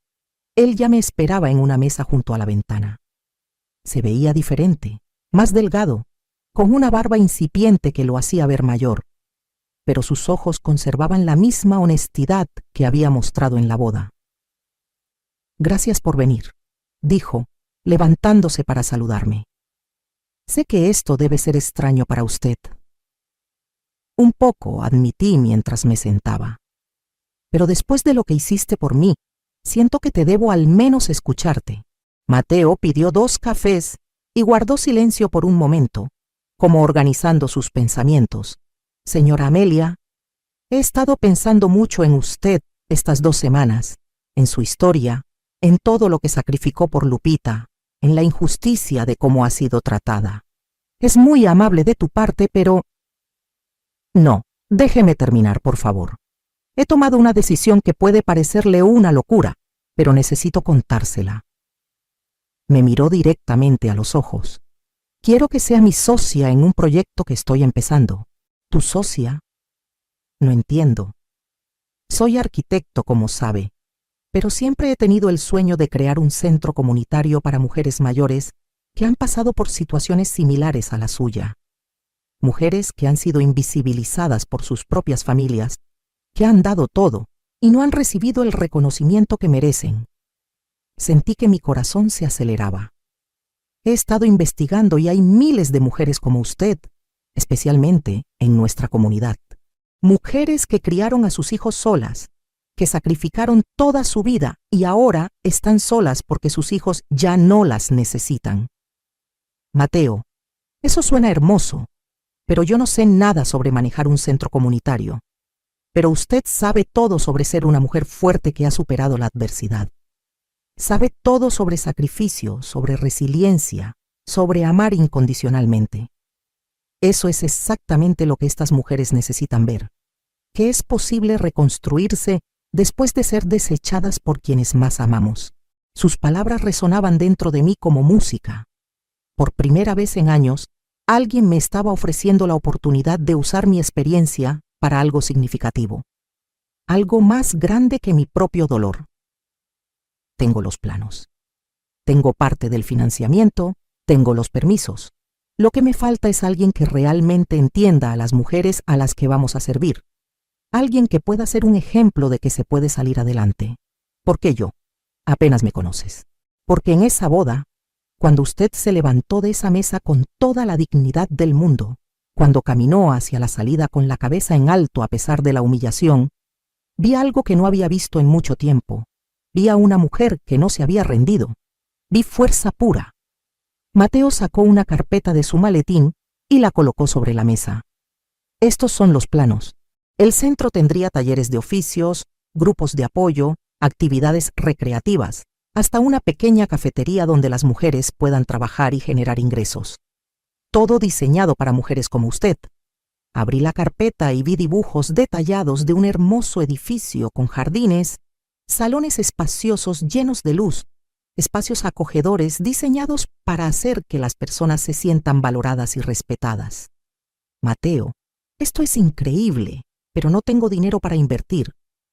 Speaker 1: él ya me esperaba en una mesa junto a la ventana. Se veía diferente, más delgado, con una barba incipiente que lo hacía ver mayor, pero sus ojos conservaban la misma honestidad que había mostrado en la boda. Gracias por venir, dijo, levantándose para saludarme. Sé que esto debe ser extraño para usted. Un poco, admití mientras me sentaba. Pero después de lo que hiciste por mí, siento que te debo al menos escucharte. Mateo pidió 2 cafés y guardó silencio por un momento, como organizando sus pensamientos. Señora Amelia, he estado pensando mucho en usted estas 2 semanas, en su historia, en todo lo que sacrificó por Lupita, en la injusticia de cómo ha sido tratada. Es muy amable de tu parte, pero... No, déjeme terminar, por favor. He tomado una decisión que puede parecerle una locura, pero necesito contársela. Me miró directamente a los ojos. Quiero que sea mi socia en un proyecto que estoy empezando. ¿Tu socia? No entiendo. Soy arquitecto, como sabe, pero siempre he tenido el sueño de crear un centro comunitario para mujeres mayores que han pasado por situaciones similares a la suya. Mujeres que han sido invisibilizadas por sus propias familias, que han dado todo y no han recibido el reconocimiento que merecen. Sentí que mi corazón se aceleraba. He estado investigando y hay miles de mujeres como usted, especialmente en nuestra comunidad. Mujeres que criaron a sus hijos solas, que sacrificaron toda su vida y ahora están solas porque sus hijos ya no las necesitan. Mateo, eso suena hermoso, pero yo no sé nada sobre manejar un centro comunitario. Pero usted sabe todo sobre ser una mujer fuerte que ha superado la adversidad. Sabe todo sobre sacrificio, sobre resiliencia, sobre amar incondicionalmente. Eso es exactamente lo que estas mujeres necesitan ver, que es posible reconstruirse después de ser desechadas por quienes más amamos. Sus palabras resonaban dentro de mí como música. Por primera vez en años, alguien me estaba ofreciendo la oportunidad de usar mi experiencia para algo significativo, algo más grande que mi propio dolor. Tengo los planos. Tengo parte del financiamiento, tengo los permisos. Lo que me falta es alguien que realmente entienda a las mujeres a las que vamos a servir. Alguien que pueda ser un ejemplo de que se puede salir adelante. ¿Por qué yo? Apenas me conoces. Porque en esa boda, cuando usted se levantó de esa mesa con toda la dignidad del mundo, cuando caminó hacia la salida con la cabeza en alto a pesar de la humillación, vi algo que no había visto en mucho tiempo. Vi a una mujer que no se había rendido. Vi fuerza pura. Mateo sacó una carpeta de su maletín y la colocó sobre la mesa. Estos son los planos. El centro tendría talleres de oficios, grupos de apoyo, actividades recreativas, hasta una pequeña cafetería donde las mujeres puedan trabajar y generar ingresos. Todo diseñado para mujeres como usted. Abrí la carpeta y vi dibujos detallados de un hermoso edificio con jardines, salones espaciosos llenos de luz, espacios acogedores diseñados para hacer que las personas se sientan valoradas y respetadas. Mateo, esto es increíble, pero no tengo dinero para invertir.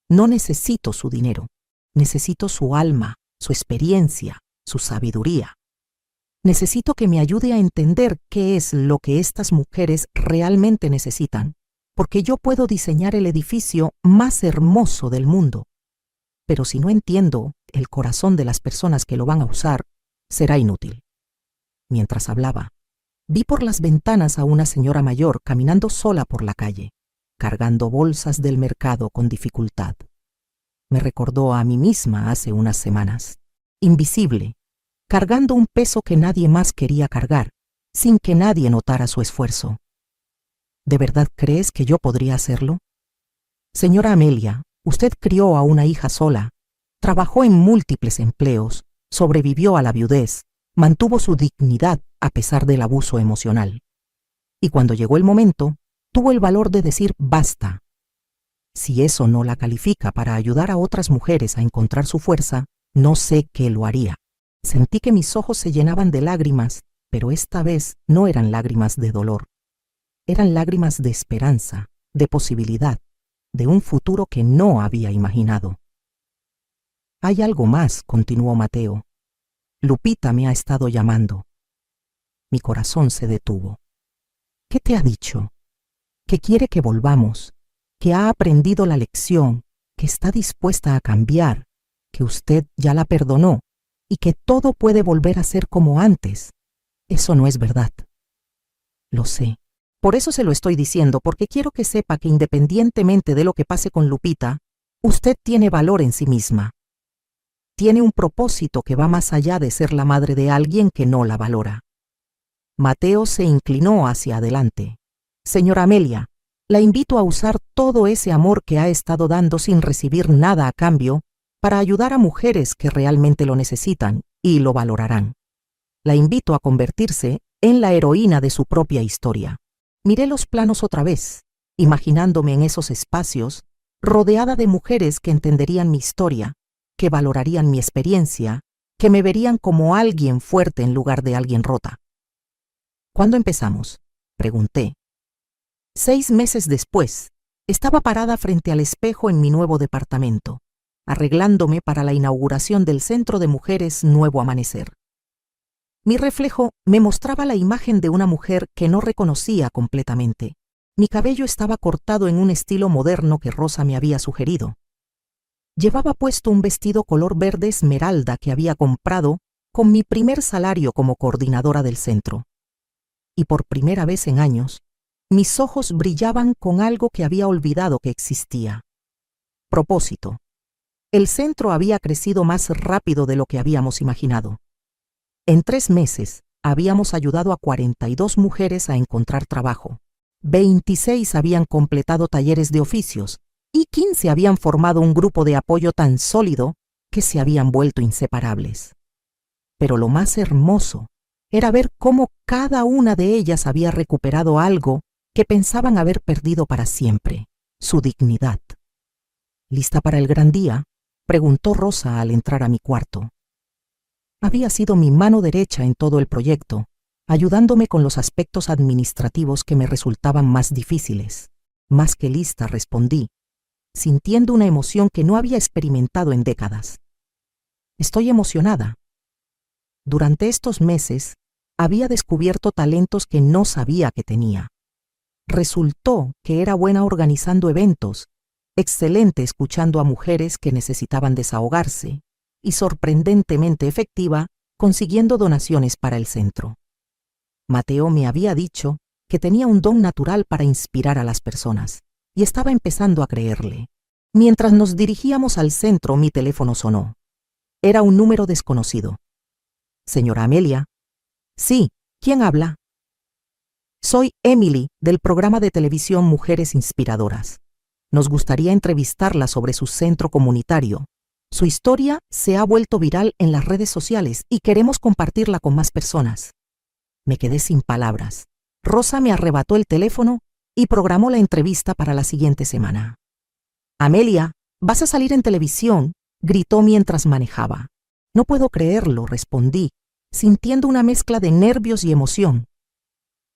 Speaker 1: No necesito su dinero. Necesito su alma, su experiencia, su sabiduría. Necesito que me ayude a entender qué es lo que estas mujeres realmente necesitan, porque yo puedo diseñar el edificio más hermoso del mundo. Pero si no entiendo el corazón de las personas que lo van a usar, será inútil. Mientras hablaba, vi por las ventanas a una señora mayor caminando sola por la calle, cargando bolsas del mercado con dificultad. Me recordó a mí misma hace unas semanas, invisible, cargando un peso que nadie más quería cargar, sin que nadie notara su esfuerzo. ¿De verdad crees que yo podría hacerlo? Señora Amelia, usted crió a una hija sola, trabajó en múltiples empleos, sobrevivió a la viudez, mantuvo su dignidad a pesar del abuso emocional. Y cuando llegó el momento, tuvo el valor de decir basta. Si eso no la califica para ayudar a otras mujeres a encontrar su fuerza, no sé qué lo haría. Sentí que mis ojos se llenaban de lágrimas, pero esta vez no eran lágrimas de dolor. Eran lágrimas de esperanza, de posibilidad, de un futuro que no había imaginado. Hay algo más, continuó Mateo. Lupita me ha estado llamando. Mi corazón se detuvo. ¿Qué te ha dicho? Que quiere que volvamos, que ha aprendido la lección, que está dispuesta a cambiar, que usted ya la perdonó y que todo puede volver a ser como antes. Eso no es verdad. Lo sé. Por eso se lo estoy diciendo, porque quiero que sepa que independientemente de lo que pase con Lupita, usted tiene valor en sí misma. Tiene un propósito que va más allá de ser la madre de alguien que no la valora. Mateo se inclinó hacia adelante. Señora Amelia, la invito a usar todo ese amor que ha estado dando sin recibir nada a cambio para ayudar a mujeres que realmente lo necesitan y lo valorarán. La invito a convertirse en la heroína de su propia historia. Miré los planos otra vez, imaginándome en esos espacios, rodeada de mujeres que entenderían mi historia, que valorarían mi experiencia, que me verían como alguien fuerte en lugar de alguien rota. ¿Cuándo empezamos?, pregunté. 6 meses después, estaba parada frente al espejo en mi nuevo departamento, arreglándome para la inauguración del Centro de Mujeres Nuevo Amanecer. Mi reflejo me mostraba la imagen de una mujer que no reconocía completamente. Mi cabello estaba cortado en un estilo moderno que Rosa me había sugerido. Llevaba puesto un vestido color verde esmeralda que había comprado con mi primer salario como coordinadora del centro. Y por primera vez en años, mis ojos brillaban con algo que había olvidado que existía. Propósito. El centro había crecido más rápido de lo que habíamos imaginado. En 3 meses, habíamos ayudado a 42 mujeres a encontrar trabajo. 26 habían completado talleres de oficios y 15 habían formado un grupo de apoyo tan sólido que se habían vuelto inseparables. Pero lo más hermoso era ver cómo cada una de ellas había recuperado algo que pensaban haber perdido para siempre, su dignidad. ¿Lista para el gran día?, preguntó Rosa al entrar a mi cuarto. Había sido mi mano derecha en todo el proyecto, ayudándome con los aspectos administrativos que me resultaban más difíciles. Más que lista, respondí, sintiendo una emoción que no había experimentado en décadas. Estoy emocionada. Durante estos meses, había descubierto talentos que no sabía que tenía. Resultó que era buena organizando eventos, excelente escuchando a mujeres que necesitaban desahogarse y sorprendentemente efectiva consiguiendo donaciones para el centro. Mateo me había dicho que tenía un don natural para inspirar a las personas y estaba empezando a creerle. Mientras nos dirigíamos al centro, mi teléfono sonó. Era un número desconocido. Señora Amelia. Sí, ¿quién habla? Soy Emily, del programa de televisión Mujeres Inspiradoras. Nos gustaría entrevistarla sobre su centro comunitario. Su historia se ha vuelto viral en las redes sociales y queremos compartirla con más personas. Me quedé sin palabras. Rosa me arrebató el teléfono y programó la entrevista para la siguiente semana. Amelia, vas a salir en televisión, gritó mientras manejaba. No puedo creerlo, respondí, sintiendo una mezcla de nervios y emoción.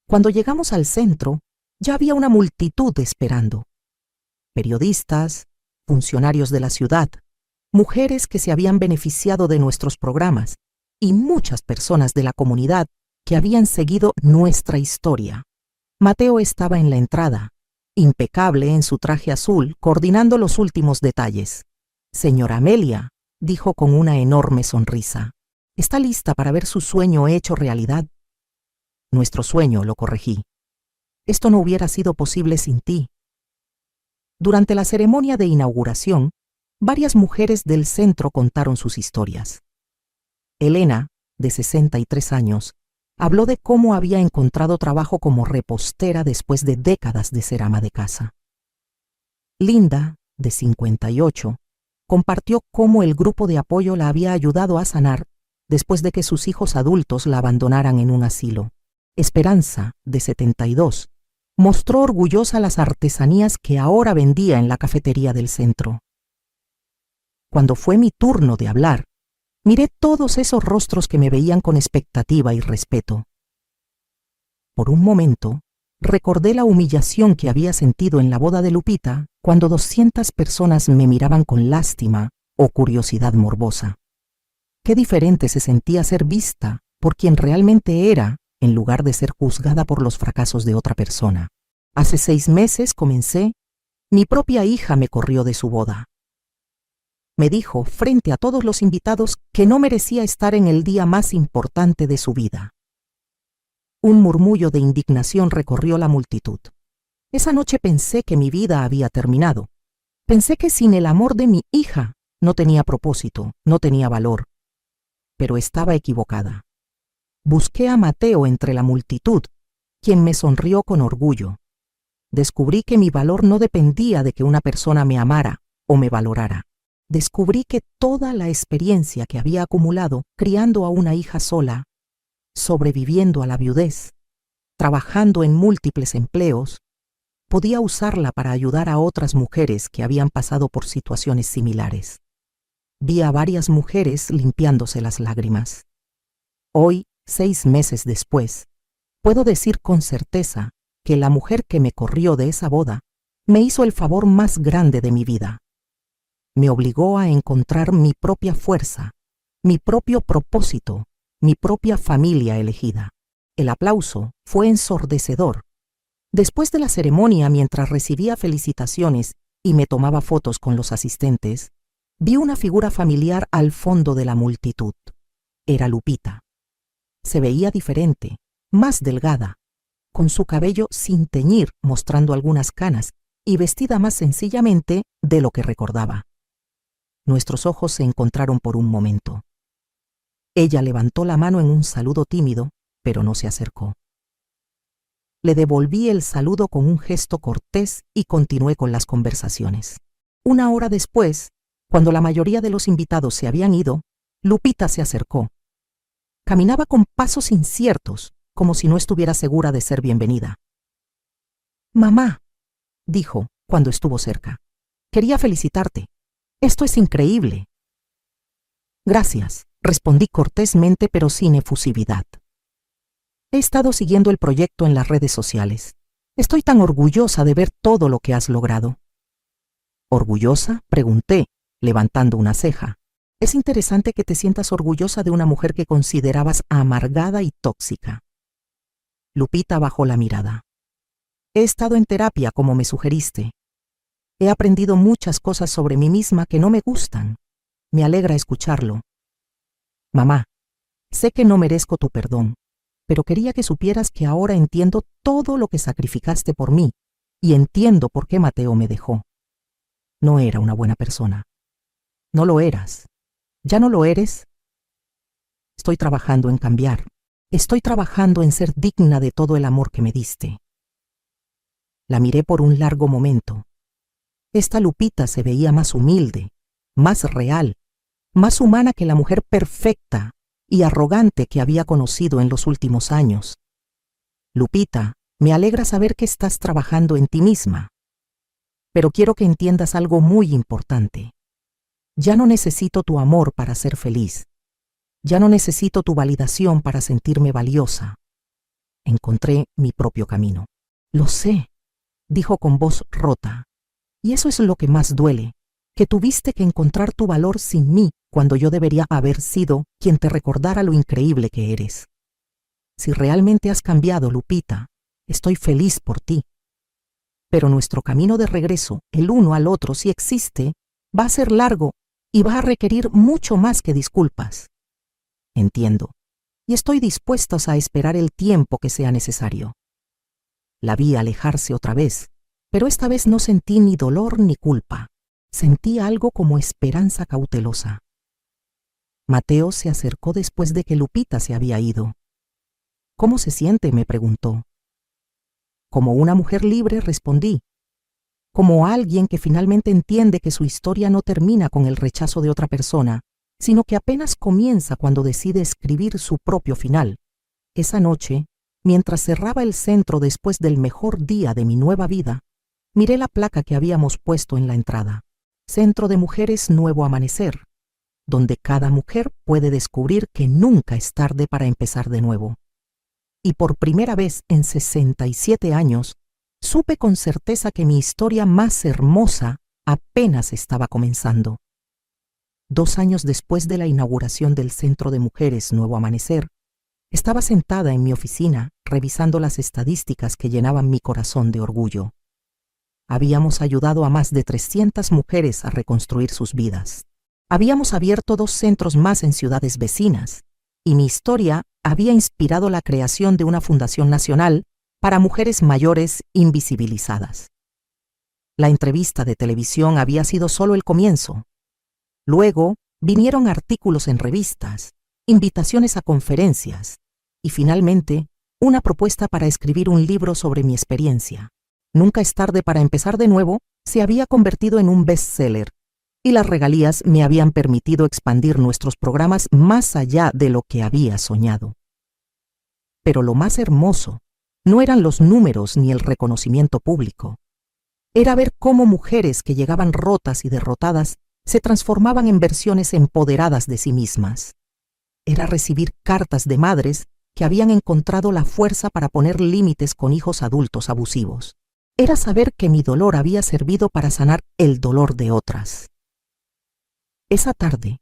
Speaker 1: Cuando llegamos al centro, ya había una multitud esperando. Periodistas, funcionarios de la ciudad, mujeres que se habían beneficiado de nuestros programas y muchas personas de la comunidad que habían seguido nuestra historia. Mateo estaba en la entrada, impecable en su traje azul, coordinando los últimos detalles. Señora Amelia, dijo con una enorme sonrisa, ¿está lista para ver su sueño hecho realidad? Nuestro sueño, lo corregí. Esto no hubiera sido posible sin ti. Durante la ceremonia de inauguración, varias mujeres del centro contaron sus historias. Elena, de 63 años, habló de cómo había encontrado trabajo como repostera después de décadas de ser ama de casa. Linda, de 58, compartió cómo el grupo de apoyo la había ayudado a sanar después de que sus hijos adultos la abandonaran en un asilo. Esperanza, de 72, mostró orgullosa las artesanías que ahora vendía en la cafetería del centro. Cuando fue mi turno de hablar, miré todos esos rostros que me veían con expectativa y respeto. Por un momento, recordé la humillación que había sentido en la boda de Lupita cuando 200 personas me miraban con lástima o curiosidad morbosa. Qué diferente se sentía ser vista por quien realmente era, en lugar de ser juzgada por los fracasos de otra persona. Hace 6 meses comencé, mi propia hija me corrió de su boda. Me dijo, frente a todos los invitados, que no merecía estar en el día más importante de su vida. Un murmullo de indignación recorrió la multitud. Esa noche pensé que mi vida había terminado. Pensé que sin el amor de mi hija no tenía propósito, no tenía valor. Pero estaba equivocada. Busqué a Mateo entre la multitud, quien me sonrió con orgullo. Descubrí que mi valor no dependía de que una persona me amara o me valorara. Descubrí que toda la experiencia que había acumulado criando a una hija sola, sobreviviendo a la viudez, trabajando en múltiples empleos, podía usarla para ayudar a otras mujeres que habían pasado por situaciones similares. Vi a varias mujeres limpiándose las lágrimas. Hoy, 6 meses después, puedo decir con certeza que la mujer que me corrió de esa boda me hizo el favor más grande de mi vida. Me obligó a encontrar mi propia fuerza, mi propio propósito, mi propia familia elegida. El aplauso fue ensordecedor. Después de la ceremonia, mientras recibía felicitaciones y me tomaba fotos con los asistentes, vi una figura familiar al fondo de la multitud. Era Lupita. Se veía diferente, más delgada, con su cabello sin teñir, mostrando algunas canas, y vestida más sencillamente de lo que recordaba. Nuestros ojos se encontraron por un momento. Ella levantó la mano en un saludo tímido, pero no se acercó. Le devolví el saludo con un gesto cortés y continué con las conversaciones. 1 hora después, cuando la mayoría de los invitados se habían ido, Lupita se acercó. Caminaba con pasos inciertos, como si no estuviera segura de ser bienvenida. «Mamá», dijo cuando estuvo cerca, «quería felicitarte. Esto es increíble». «Gracias», respondí cortésmente pero sin efusividad. «He estado siguiendo el proyecto en las redes sociales. Estoy tan orgullosa de ver todo lo que has logrado». «¿Orgullosa?», pregunté, levantando una ceja. «Es interesante que te sientas orgullosa de una mujer que considerabas amargada y tóxica». Lupita bajó la mirada. «He estado en terapia, como me sugeriste. He aprendido muchas cosas sobre mí misma que no me gustan. Me alegra escucharlo. Mamá, sé que no merezco tu perdón, pero quería que supieras que ahora entiendo todo lo que sacrificaste por mí y entiendo por qué Mateo me dejó. No era una buena persona. No lo eras. ¿Ya no lo eres?». Estoy trabajando en cambiar. Estoy trabajando en ser digna de todo el amor que me diste. La miré por un largo momento. Esta Lupita se veía más humilde, más real, más humana que la mujer perfecta y arrogante que había conocido en los últimos años. Lupita, me alegra saber que estás trabajando en ti misma. Pero quiero que entiendas algo muy importante. Ya no necesito tu amor para ser feliz. Ya no necesito tu validación para sentirme valiosa. Encontré mi propio camino. Lo sé, dijo con voz rota. Y eso es lo que más duele, que tuviste que encontrar tu valor sin mí cuando yo debería haber sido quien te recordara lo increíble que eres. Si realmente has cambiado, Lupita, estoy feliz por ti. Pero nuestro camino de regreso, el uno al otro, si existe, va a ser largo y va a requerir mucho más que disculpas. Entiendo, y estoy dispuesta a esperar el tiempo que sea necesario. La vi alejarse otra vez, pero esta vez no sentí ni dolor ni culpa. Sentí algo como esperanza cautelosa. Mateo se acercó después de que Lupita se había ido. ¿Cómo se siente?, me preguntó. Como una mujer libre, respondí. Como alguien que finalmente entiende que su historia no termina con el rechazo de otra persona, sino que apenas comienza cuando decide escribir su propio final. Esa noche, mientras cerraba el centro después del mejor día de mi nueva vida, miré la placa que habíamos puesto en la entrada. Centro de Mujeres Nuevo Amanecer, donde cada mujer puede descubrir que nunca es tarde para empezar de nuevo. Y por primera vez en 67 años, supe con certeza que mi historia más hermosa apenas estaba comenzando. 2 años después de la inauguración del Centro de Mujeres Nuevo Amanecer, estaba sentada en mi oficina revisando las estadísticas que llenaban mi corazón de orgullo. Habíamos ayudado a más de 300 mujeres a reconstruir sus vidas. Habíamos abierto 2 centros más en ciudades vecinas, y mi historia había inspirado la creación de una fundación nacional para mujeres mayores invisibilizadas. La entrevista de televisión había sido solo el comienzo. Luego vinieron artículos en revistas, invitaciones a conferencias y finalmente una propuesta para escribir un libro sobre mi experiencia. Nunca es tarde para empezar de nuevo se había convertido en un bestseller y las regalías me habían permitido expandir nuestros programas más allá de lo que había soñado. Pero lo más hermoso no eran los números ni el reconocimiento público. Era ver cómo mujeres que llegaban rotas y derrotadas se transformaban en versiones empoderadas de sí mismas. Era recibir cartas de madres que habían encontrado la fuerza para poner límites con hijos adultos abusivos. Era saber que mi dolor había servido para sanar el dolor de otras. Esa tarde,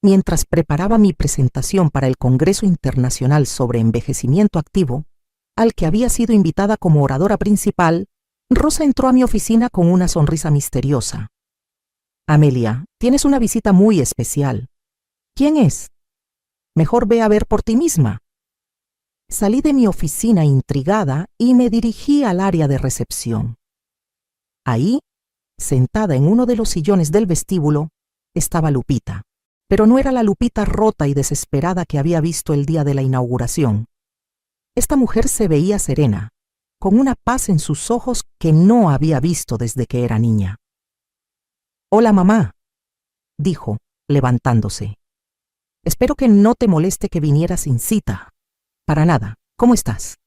Speaker 1: mientras preparaba mi presentación para el Congreso Internacional sobre Envejecimiento Activo, al que había sido invitada como oradora principal, Rosa entró a mi oficina con una sonrisa misteriosa. «Amelia, tienes una visita muy especial. ¿Quién es? Mejor ve a ver por ti misma». Salí de mi oficina intrigada y me dirigí al área de recepción. Ahí, sentada en uno de los sillones del vestíbulo, estaba Lupita. Pero no era la Lupita rota y desesperada que había visto el día de la inauguración. Esta mujer se veía serena, con una paz en sus ojos que no había visto desde que era niña. «Hola, mamá», dijo, levantándose. «Espero que no te moleste que viniera sin cita». «Para nada. ¿Cómo estás?»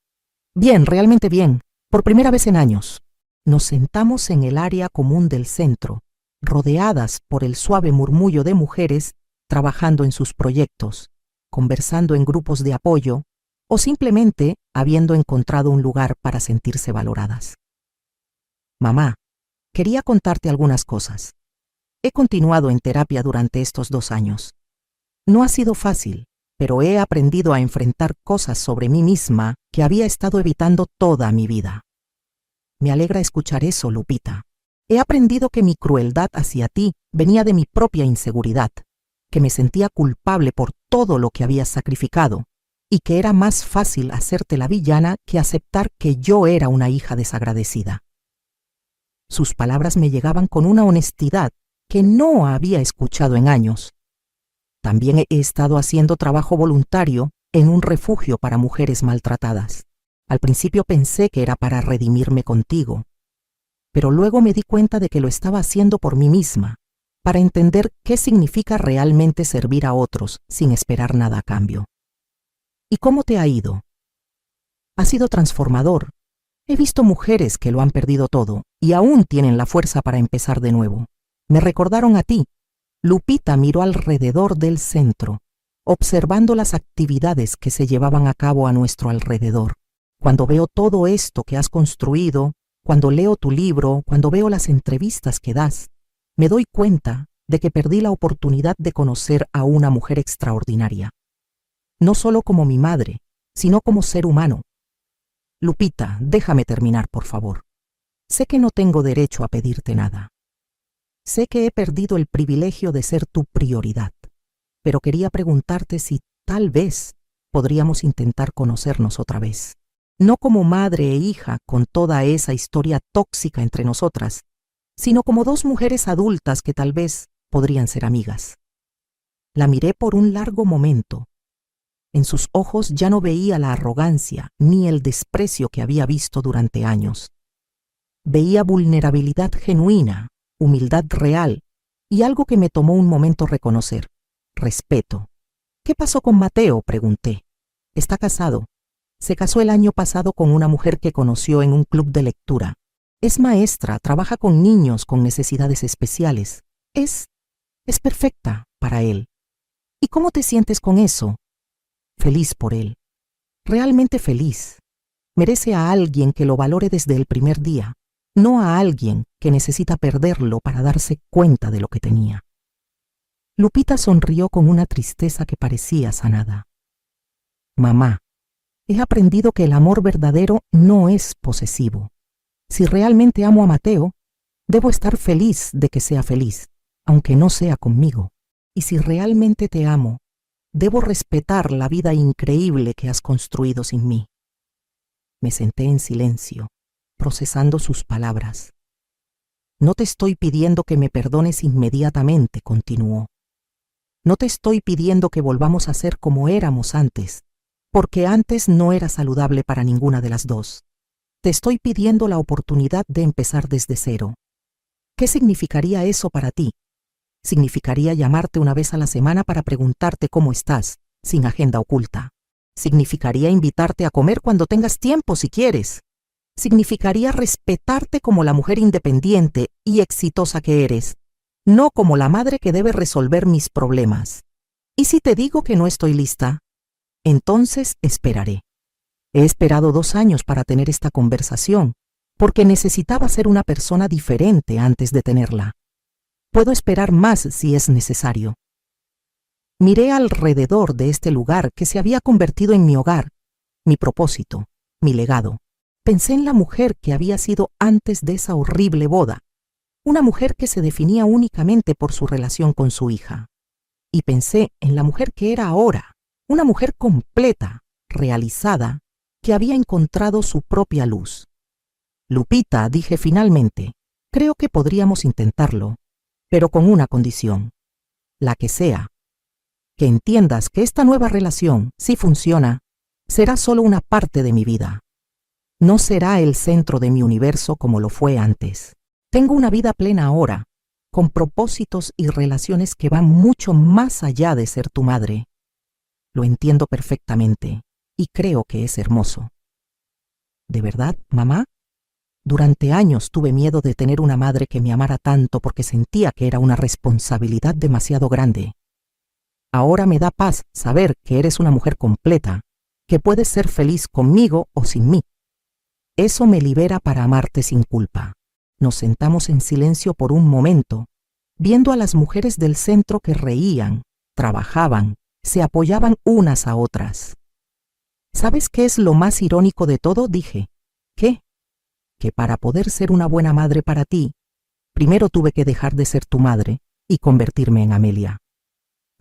Speaker 1: «Bien, realmente bien. Por primera vez en años». Nos sentamos en el área común del centro, rodeadas por el suave murmullo de mujeres trabajando en sus proyectos, conversando en grupos de apoyo o simplemente habiendo encontrado un lugar para sentirse valoradas. «Mamá, quería contarte algunas cosas. He continuado en terapia durante estos 2 años. No ha sido fácil, pero he aprendido a enfrentar cosas sobre mí misma que había estado evitando toda mi vida». «Me alegra escuchar eso, Lupita. He aprendido que mi crueldad hacia ti venía de mi propia inseguridad, que me sentía culpable por todo lo que habías sacrificado y que era más fácil hacerte la villana que aceptar que yo era una hija desagradecida». Sus palabras me llegaban con una honestidad que no había escuchado en años. También he estado haciendo trabajo voluntario en un refugio para mujeres maltratadas. Al principio pensé que era para redimirme contigo, pero luego me di cuenta de que lo estaba haciendo por mí misma, para entender qué significa realmente servir a otros sin esperar nada a cambio. ¿Y cómo te ha ido? Ha sido transformador. He visto mujeres que lo han perdido todo y aún tienen la fuerza para empezar de nuevo. Me recordaron a ti. Lupita miró alrededor del centro, observando las actividades que se llevaban a cabo a nuestro alrededor. Cuando veo todo esto que has construido, cuando leo tu libro, cuando veo las entrevistas que das, me doy cuenta de que perdí la oportunidad de conocer a una mujer extraordinaria. No solo como mi madre, sino como ser humano. Lupita, déjame terminar, por favor. Sé que no tengo derecho a pedirte nada. Sé que he perdido el privilegio de ser tu prioridad, pero quería preguntarte si tal vez podríamos intentar conocernos otra vez. No como madre e hija con toda esa historia tóxica entre nosotras, sino como dos mujeres adultas que tal vez podrían ser amigas. La miré por un largo momento. En sus ojos ya no veía la arrogancia ni el desprecio que había visto durante años. Veía vulnerabilidad genuina, humildad real y algo que me tomó un momento reconocer: respeto. ¿Qué pasó con Mateo?, pregunté. Está casado. Se casó el año pasado con una mujer que conoció en un club de lectura. Es maestra, trabaja con niños con necesidades especiales. Es perfecta para él. ¿Y cómo te sientes con eso? Feliz por él. Realmente feliz. Merece a alguien que lo valore desde el primer día, no a alguien que necesita perderlo para darse cuenta de lo que tenía. Lupita sonrió con una tristeza que parecía sanada. Mamá, he aprendido que el amor verdadero no es posesivo. Si realmente amo a Mateo, debo estar feliz de que sea feliz, aunque no sea conmigo. Y si realmente te amo, debo respetar la vida increíble que has construido sin mí. Me senté en silencio, procesando sus palabras. No te estoy pidiendo que me perdones inmediatamente, continuó. No te estoy pidiendo que volvamos a ser como éramos antes, porque antes no era saludable para ninguna de las dos. Te estoy pidiendo la oportunidad de empezar desde cero. ¿Qué significaría eso para ti? Significaría llamarte una vez a la semana para preguntarte cómo estás, sin agenda oculta. Significaría invitarte a comer cuando tengas tiempo si quieres. Significaría respetarte como la mujer independiente y exitosa que eres, no como la madre que debe resolver mis problemas. ¿Y si te digo que no estoy lista? Entonces esperaré. He esperado 2 años para tener esta conversación, porque necesitaba ser una persona diferente antes de tenerla. Puedo esperar más si es necesario. Miré alrededor de este lugar que se había convertido en mi hogar, mi propósito, mi legado. Pensé en la mujer que había sido antes de esa horrible boda, una mujer que se definía únicamente por su relación con su hija. Y pensé en la mujer que era ahora, una mujer completa, realizada, que había encontrado su propia luz. Lupita, dije finalmente, creo que podríamos intentarlo, pero con una condición, la que sea. Que entiendas que esta nueva relación, si funciona, será solo una parte de mi vida. No será el centro de mi universo como lo fue antes. Tengo una vida plena ahora, con propósitos y relaciones que van mucho más allá de ser tu madre. Lo entiendo perfectamente y creo que es hermoso. ¿De verdad, mamá? Durante años tuve miedo de tener una madre que me amara tanto porque sentía que era una responsabilidad demasiado grande. Ahora me da paz saber que eres una mujer completa, que puedes ser feliz conmigo o sin mí. Eso me libera para amarte sin culpa. Nos sentamos en silencio por un momento, viendo a las mujeres del centro que reían, trabajaban, se apoyaban unas a otras. ¿Sabes qué es lo más irónico de todo?, dije. ¿Qué? Que para poder ser una buena madre para ti, primero tuve que dejar de ser tu madre y convertirme en Amelia.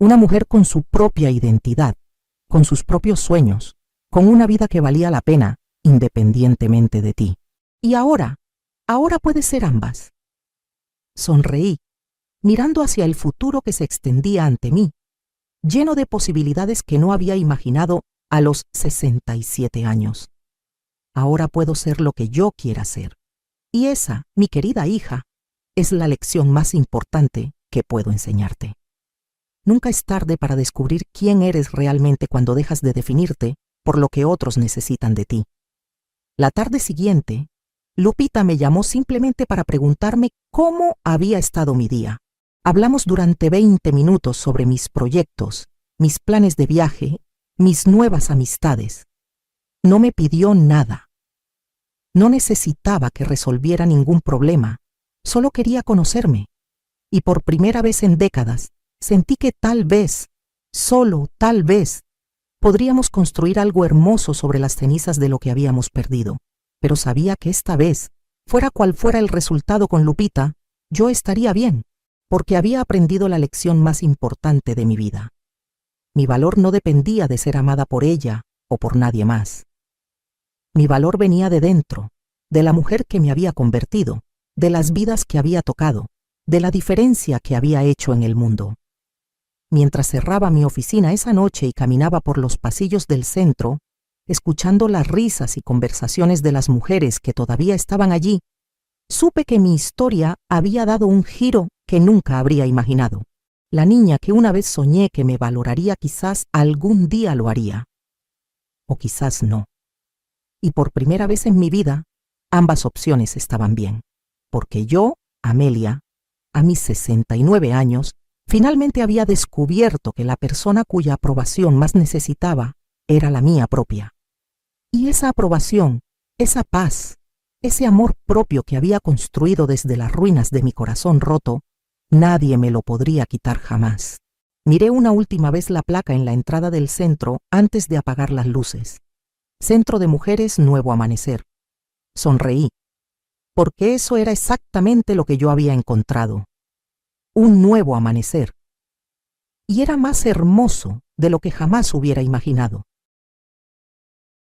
Speaker 1: Una mujer con su propia identidad, con sus propios sueños, con una vida que valía la pena, independientemente de ti. Y ahora puedes ser ambas. Sonreí, mirando hacia el futuro que se extendía ante mí. lleno de posibilidades que no había imaginado a los 67 años. Ahora puedo ser lo que yo quiera ser. Y esa, mi querida hija, es la lección más importante que puedo enseñarte. Nunca es tarde para descubrir quién eres realmente cuando dejas de definirte por lo que otros necesitan de ti. La tarde siguiente, Lupita me llamó simplemente para preguntarme cómo había estado mi día. Hablamos durante 20 minutos sobre mis proyectos, mis planes de viaje, mis nuevas amistades. No me pidió nada. No necesitaba que resolviera ningún problema, solo quería conocerme. Y por primera vez en décadas, sentí que tal vez, solo tal vez, podríamos construir algo hermoso sobre las cenizas de lo que habíamos perdido. Pero sabía que esta vez, fuera cual fuera el resultado con Lupita, yo estaría bien, porque había aprendido la lección más importante de mi vida. Mi valor no dependía de ser amada por ella o por nadie más. Mi valor venía de dentro, de la mujer que me había convertido, de las vidas que había tocado, de la diferencia que había hecho en el mundo. Mientras cerraba mi oficina esa noche y caminaba por los pasillos del centro, escuchando las risas y conversaciones de las mujeres que todavía estaban allí, supe que mi historia había dado un giro que nunca habría imaginado. La niña que una vez soñé que me valoraría quizás algún día lo haría. O quizás no. Y por primera vez en mi vida, ambas opciones estaban bien. Porque yo, Amelia, a mis 69 años, finalmente había descubierto que la persona cuya aprobación más necesitaba era la mía propia. Y esa aprobación, esa paz, ese amor propio que había construido desde las ruinas de mi corazón roto, nadie me lo podría quitar jamás. Miré una última vez la placa en la entrada del centro antes de apagar las luces. Centro de Mujeres Nuevo Amanecer. Sonreí, porque eso era exactamente lo que yo había encontrado. Un nuevo amanecer. Y era más hermoso de lo que jamás hubiera imaginado.